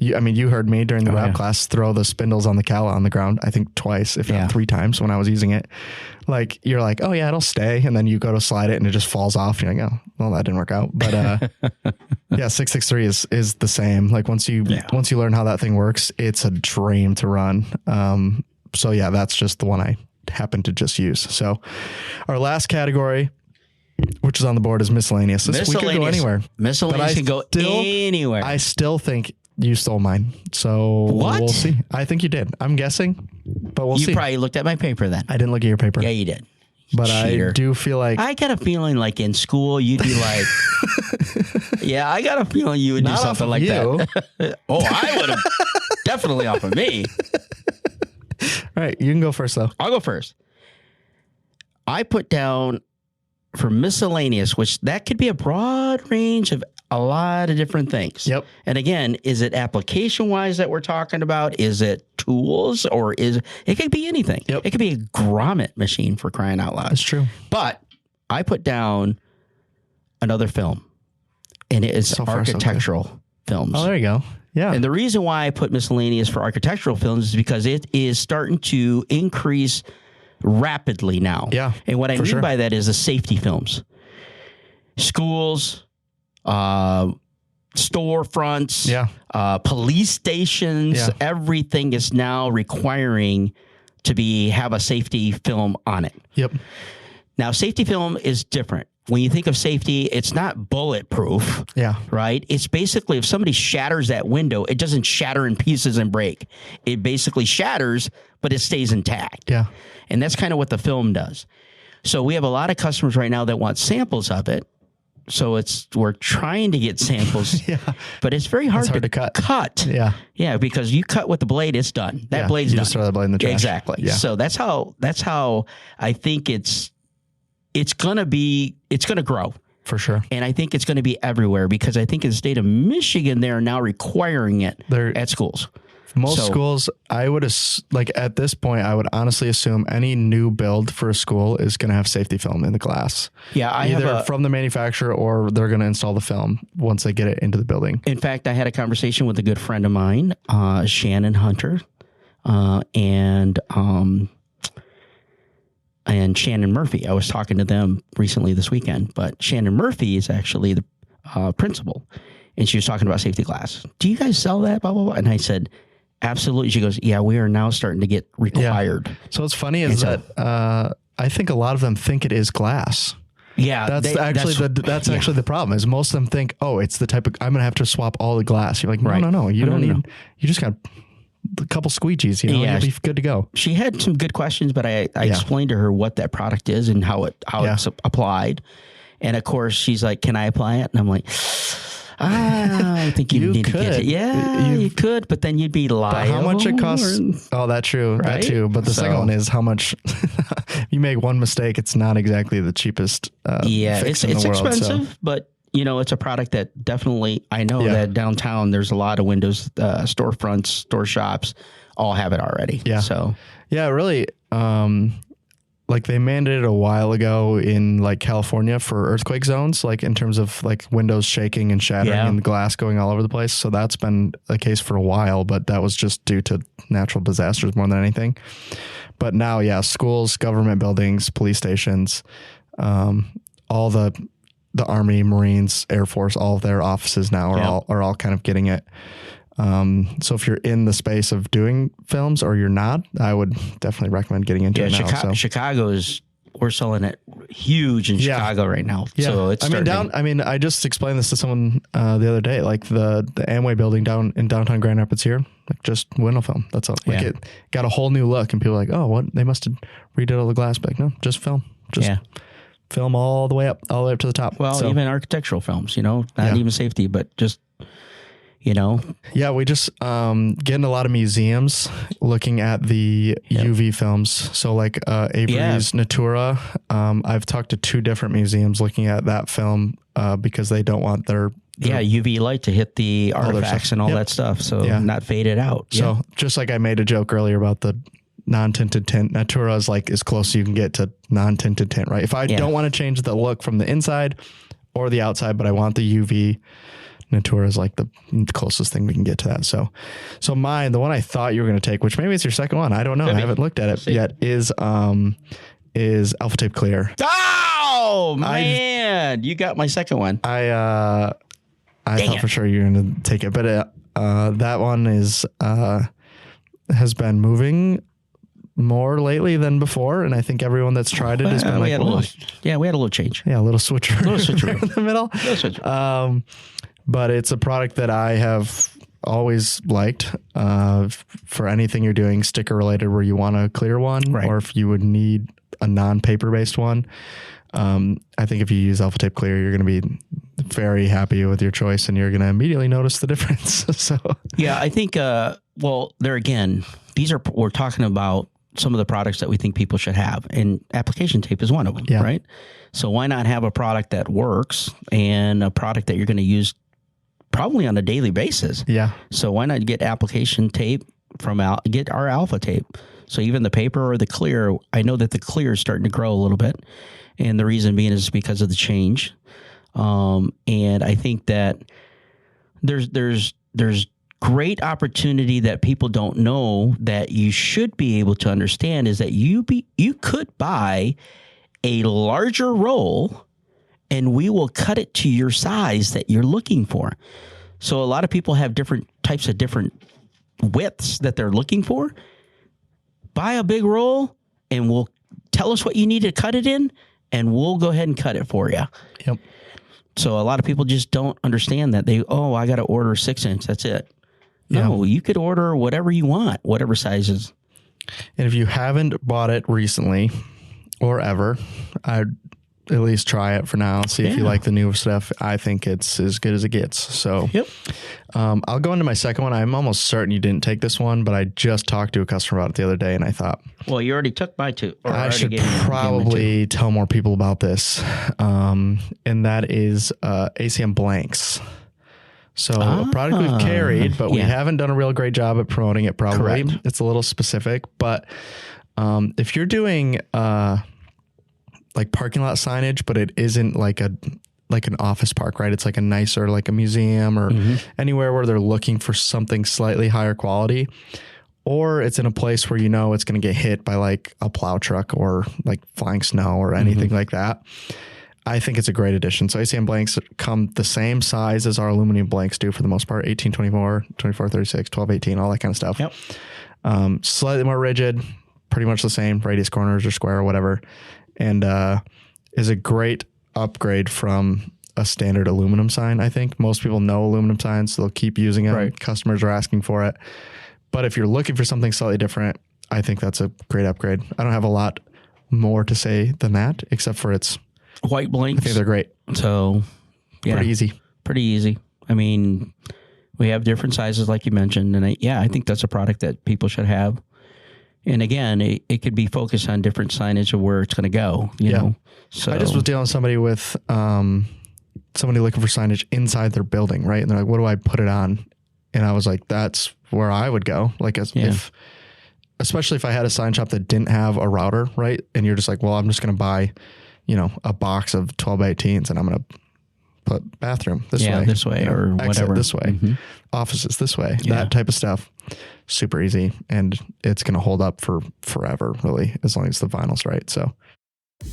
you heard me during the wrap class throw the spindles on the cala on the ground, I think twice, if not 3 times when I was using it. Like, you're like, oh yeah, it'll stay. And then you go to slide it and it just falls off. And you're like, oh, well, that didn't work out. But, 663 is the same. Like once you learn how that thing works, it's a dream to run. So yeah, that's just the one I happen to just use. So our last category, which is on the board, is miscellaneous. We could go anywhere. Miscellaneous can go anywhere. I still think you stole mine. So we'll see. I think you did. I'm guessing, but we'll see. You probably looked at my paper then. I didn't look at your paper. Yeah, you did. But Cheater. I do feel like... I got a feeling like in school, you'd be like... yeah, I got a feeling you would do something like that. Oh, I would have. Definitely off of me. All right, you can go first, though. I'll go first. I put down for miscellaneous, which that could be a broad range of a lot of different things. Yep. And again, is it application-wise that we're talking about? Is it tools, or it could be anything. Yep. It could be a grommet machine, for crying out loud. That's true. But I put down another film, and it is architectural films. Oh, there you go. Yeah. And the reason why I put miscellaneous for architectural films is because it is starting to increase rapidly now. Yeah. And what I mean by that is the safety films. Schools, storefronts, police stations, everything is now requiring to have a safety film on it. Yep. Now, safety film is different. When you think of safety, it's not bulletproof. Yeah. Right? It's basically if somebody shatters that window, it doesn't shatter in pieces and break. It basically shatters, but it stays intact. Yeah. And that's kind of what the film does. So we have a lot of customers right now that want samples of it. So we're trying to get samples, but it's very hard to cut. Yeah. Yeah. Because you cut with the blade, it's done. That blade's done. You just throw that blade in the trash. Exactly. Yeah. So that's how I think it's going to grow. For sure. And I think it's going to be everywhere, because I think in the state of Michigan, they're now requiring it at schools. Most schools, I would, at this point, I would honestly assume any new build for a school is going to have safety film in the glass. Yeah. Either from the manufacturer, or they're going to install the film once they get it into the building. In fact, I had a conversation with a good friend of mine, Shannon Hunter, and Shannon Murphy. I was talking to them recently this weekend, but Shannon Murphy is actually the principal, and she was talking about safety glass. Do you guys sell that? Blah, blah, blah. And I said, absolutely. She goes, yeah, we are now starting to get required. Yeah. So what's funny is that I think a lot of them think it is glass. Yeah. That's actually the problem, is most of them think, oh, it's the type of, I'm going to have to swap all the glass. You're like, no. You don't need, you just got a couple squeegees, and you'll be good to go. She had some good questions, but I explained to her what that product is and how it's applied. And of course she's like, can I apply it? And I'm like, I think you need to get it. Yeah, you could, but then you'd be liable. How much it costs? That's true. Right? That too. But the second one is how much you make one mistake. It's not exactly the cheapest. Fix in the world, expensive, but it's a product that definitely, I know that downtown there's a lot of windows, storefronts, store shops, all have it already. Yeah. So really, like they mandated a while ago in like California for earthquake zones, like in terms of like windows shaking and shattering and the glass going all over the place. So that's been the case for a while, but that was just due to natural disasters more than anything. But now, schools, government buildings, police stations, all the Army, Marines, Air Force, all of their offices now are all kind of getting it. So if you're in the space of doing films or you're not, I would definitely recommend getting into it now. Chicago we're selling it huge in Chicago right now. Yeah. So it's I just explained this to someone the other day, like the Amway building down in downtown Grand Rapids here, like just window film. That's all. Like it got a whole new look, and people are like, oh, what? They must have redid all the glass. But like, no, just film. Film all the way up to the top. Well, even architectural films, not even safety, but just you know? Yeah, we just get in a lot of museums looking at the UV films. So like Avery's Natura, I've talked to 2 different museums looking at that film because they don't want their UV light to hit the artifacts and all that stuff. So not fade it out. So just like I made a joke earlier about the non-tinted tint, Natura is like as close as you can get to non-tinted tint, right? If I don't want to change the look from the inside or the outside, but I want the UV, Natura is like the closest thing we can get to that. So mine, the one I thought you were going to take, which maybe it's your second one, I don't know, I haven't looked at it yet, is Alpha Tape Clear. Oh man, you got my second one. I thought for sure you were going to take it, but that one has been moving more lately than before, and I think everyone that's tried it has been like, we had a little change. Yeah, a little switcheroo. In the middle. But it's a product that I have always liked for anything you're doing sticker related where you want a clear one, or if you would need a non-paper based one. I think if you use Alpha Tape Clear, you're going to be very happy with your choice and you're going to immediately notice the difference. So yeah, I think, there again, we're talking about some of the products that we think people should have, and application tape is one of them, right? So why not have a product that works and a product that you're going to use probably on a daily basis? Yeah. So why not get application tape get our Alpha Tape? So even the paper or the clear, I know that the clear is starting to grow a little bit, and the reason being is because of the change. And I think that there's great opportunity that people don't know that you should be able to understand is that you could buy a larger roll and we will cut it to your size that you're looking for. So a lot of people have different types of different widths that they're looking for. Buy a big roll and we'll tell us what you need to cut it in and we'll go ahead and cut it for you. Yep. So a lot of people just don't understand that. I got to order 6-inch. That's it. No, you could order whatever you want, whatever sizes. And if you haven't bought it recently or ever, I'd at least try it for now. See if you like the new stuff. I think it's as good as it gets. So I'll go into my second one. I'm almost certain you didn't take this one, but I just talked to a customer about it the other day and I thought, well, you already took my 2. I should probably tell more people about this. And that is ACM blanks. So a product we've carried, but we haven't done a real great job at promoting it probably. Correct. It's a little specific, but if you're doing like parking lot signage, but it isn't like an office park, right? It's like a nicer, like a museum or anywhere where they're looking for something slightly higher quality, or it's in a place where it's going to get hit by like a plow truck or like flying snow or anything like that. I think it's a great addition. So ACM blanks come the same size as our aluminum blanks do for the most part, 1824, 2436, 1218, all that kind of stuff. Yep. Slightly more rigid, pretty much the same, radius corners or square or whatever, and is a great upgrade from a standard aluminum sign. I think most people know aluminum signs, so they'll keep using it. Right. Customers are asking for it. But if you're looking for something slightly different, I think that's a great upgrade. I don't have a lot more to say than that, except for it's white blanks. I think they're great. So, pretty easy. I mean, we have different sizes, like you mentioned, and I think that's a product that people should have. And again, it could be focused on different signage of where it's going to go. You know. So I just was dealing with somebody looking for signage inside their building, right? And they're like, "What do I put it on?" And I was like, "That's where I would go." Like, especially if I had a sign shop that didn't have a router, right? And you're just like, "Well, I'm just going to buy." A box of 12x18s and I'm going to put bathroom this way or whatever this way, offices this way, that type of stuff. Super easy. And it's going to hold up for forever, really, as long as the vinyl's right. So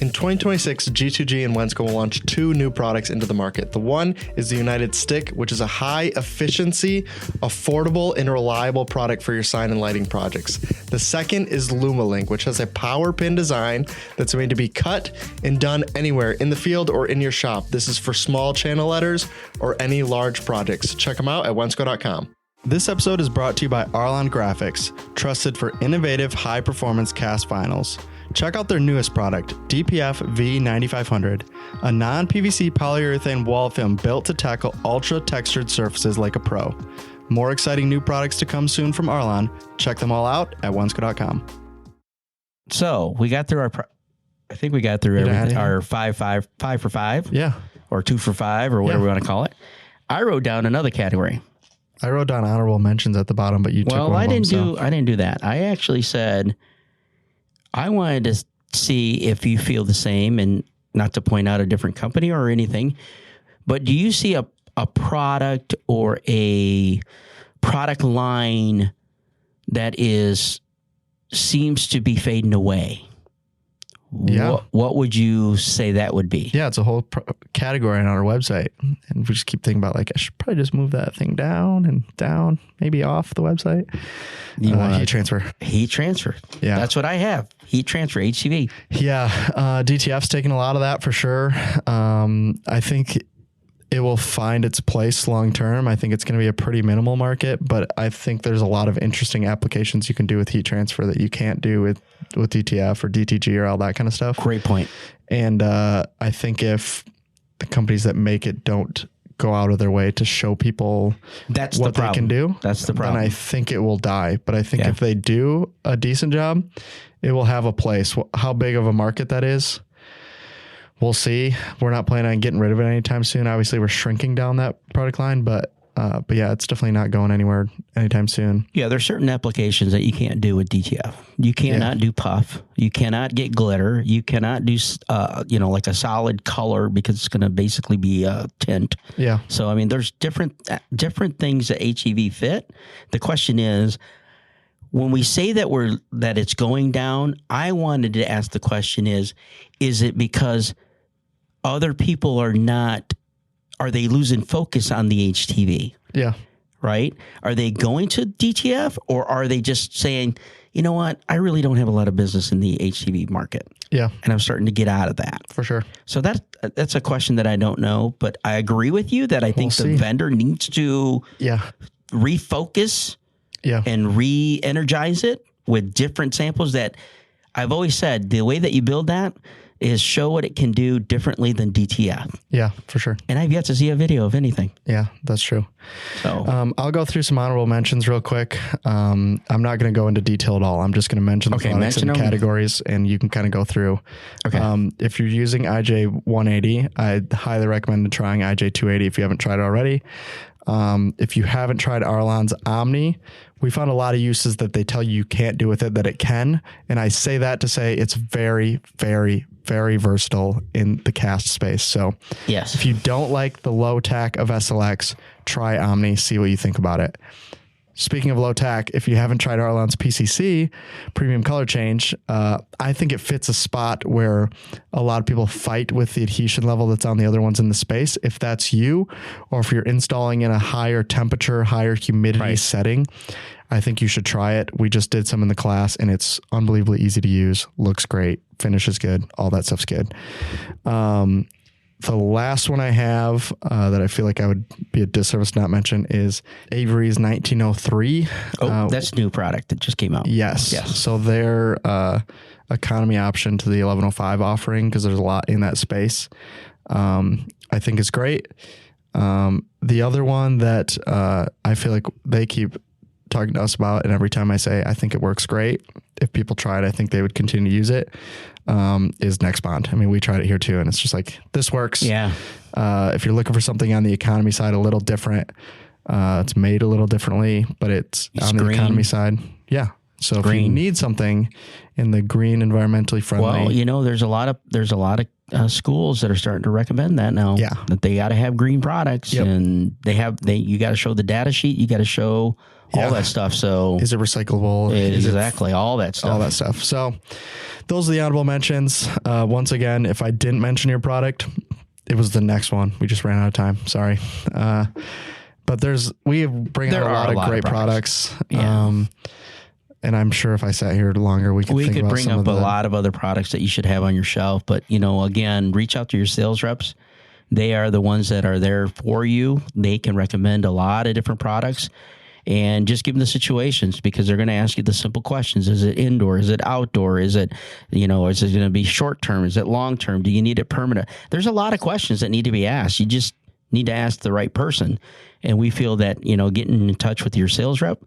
in 2026, G2G and Wensco will launch 2 new products into the market. The one is the United Stick, which is a high efficiency, affordable, and reliable product for your sign and lighting projects. The second is LumaLink, which has a power pin design that's made to be cut and done anywhere in the field or in your shop. This is for small channel letters or any large projects. Check them out at Wensco.com. This episode is brought to you by Arlon Graphics, trusted for innovative high-performance cast vinyls. Check out their newest product, DPF V9500, a non-PVC polyurethane wall film built to tackle ultra-textured surfaces like a pro. More exciting new products to come soon from Arlon. Check them all out at Wensco.com. So we got through I think we got through everything, our 5 for 5. Yeah. Or 2 for 5 or whatever we want to call it. I wrote down another category. I wrote down honorable mentions at the bottom, but you took one I didn't do. I didn't do that. I actually said I wanted to see if you feel the same, and not to point out a different company or anything, but do you see a product or a product line that seems to be fading away? Yeah. What would you say that would be? Yeah, it's a whole category on our website. And we just keep thinking about, like, I should probably just move that thing down and down, maybe off the website. Heat transfer. Heat transfer. Yeah. That's what I have. Heat transfer, HCV. Yeah. DTF's taking a lot of that for sure. I think it will find its place long term. I think it's going to be a pretty minimal market, but I think there's a lot of interesting applications you can do with heat transfer that you can't do with DTF or DTG or all that kind of stuff. Great point. And I think if the companies that make it don't go out of their way to show people what they can do, that's the problem. Then I think it will die. But I think if they do a decent job, it will have a place. How big of a market that is, we'll see. We're not planning on getting rid of it anytime soon. Obviously, we're shrinking down that product line, but yeah, it's definitely not going anywhere anytime soon. Yeah, there's certain applications that you can't do with DTF. You cannot do puff. You cannot get glitter. You cannot do, like a solid color, because it's going to basically be a tint. Yeah. So, I mean, there's different things that HEV fit. The question is, when we say that it's going down, I wanted to ask the question is it because other people are they losing focus on the HTV? Yeah. Right? Are they going to DTF, or are they just saying, you know what, I really don't have a lot of business in the HTV market. Yeah. And I'm starting to get out of that. For sure. So that's a question that I don't know, but I agree with you that I think the vendor needs to refocus and re-energize it with different samples. That I've always said, the way that you build that is show what it can do differently than DTF. Yeah, for sure. And I've yet to see a video of anything. Yeah, that's true. So I'll go through some honorable mentions real quick. I'm not going to go into detail at all. I'm just going to mention the products and categories, and you can kind of go through. Okay. If you're using IJ 180, I highly recommend trying IJ 280 if you haven't tried it already. If you haven't tried Arlon's Omni, we found a lot of uses that they tell you can't do with it that it can. And I say that to say it's very, very, very versatile in the cast space. So yes, if you don't like the low tack of SLX, try Omni, see what you think about it. Speaking of low tack, if you haven't tried Arlon's PCC, premium color change, I think it fits a spot where a lot of people fight with the adhesion level that's on the other ones in the space. If that's you, or if you're installing in a higher temperature, higher humidity setting, I think you should try it. We just did some in the class, and it's unbelievably easy to use. Looks great. Finish is good. All that stuff's good. The last one I have that I feel like I would be a disservice not mention is Avery's 1903. That's a new product that just came out. Yes. So their economy option to the 1105 offering, because there's a lot in that space, I think is great. The other one that I feel like they keep talking to us about, and every time I say I think it works great, if people try it, I think they would continue to use it, is Next Bond. I mean, we tried it here too, and it's just like, this works. Yeah. If you're looking for something on the economy side a little different, it's made a little differently, but it's on the economy side. Yeah. So if you need something in the green, environmentally friendly. Well, there's a lot of schools that are starting to recommend that now. Yeah. That they got to have green products, and you got to show the data sheet. You got to show all that stuff. So is it recyclable? Exactly. All that stuff. So those are the honorable mentions. Once again, if I didn't mention your product, it was the next one. We just ran out of time. Sorry. But we bring out a lot of great products. Yeah. And I'm sure if I sat here longer, we could bring up a lot of other products that you should have on your shelf. But, again, reach out to your sales reps. They are the ones that are there for you. They can recommend a lot of different products. and just give them the situations, because they're going to ask you the simple questions. Is it indoor? Is it outdoor? Is it, is it going to be short term? Is it long term? Do you need it permanent? There's a lot of questions that need to be asked. You just need to ask the right person. And we feel that, getting in touch with your sales rep,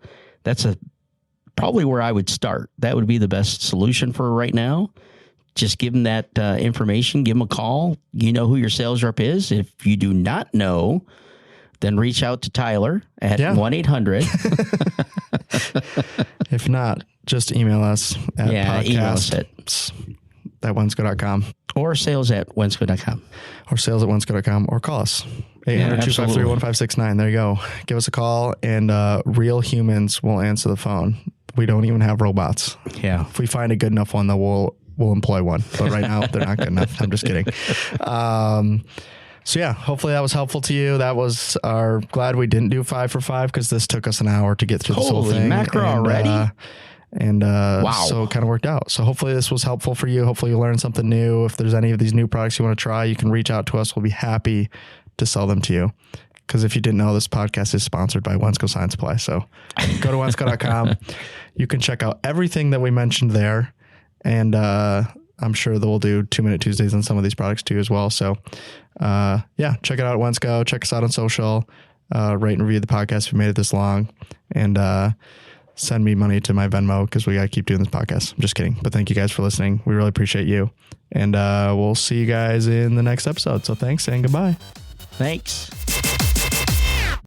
that's probably where I would start. That would be the best solution for right now. Just give them that information, give them a call. You know who your sales rep is. If you do not know, then reach out to Tyler at 1-800. If not, just email us at email us at Wensco.com. Or sales@Wensco.com. Or sales@Wensco.com. Or call us. 800-253-1569. There you go. Give us a call, and real humans will answer the phone. We don't even have robots. Yeah. If we find a good enough one, though, we'll employ one. But right now, they're not good enough. I'm just kidding. So yeah, hopefully that was helpful to you. That was glad we didn't do 5 for 5, because this took us an hour to get through this whole thing. Holy mackerel already. Wow. So it kind of worked out. So hopefully this was helpful for you. Hopefully you learned something new. If there's any of these new products you want to try, you can reach out to us. We'll be happy to sell them to you. Because if you didn't know, this podcast is sponsored by Wensco Sign Supply. So go to Wensco.com. You can check out everything that we mentioned there. And I'm sure that we'll do 2-Minute Tuesdays on some of these products too as well. So check it out at Wensco. Check us out on social. Rate and review the podcast if you made it this long. And send me money to my Venmo, because we got to keep doing this podcast. I'm just kidding. But thank you guys for listening. We really appreciate you. And we'll see you guys in the next episode. So thanks and goodbye. Thanks.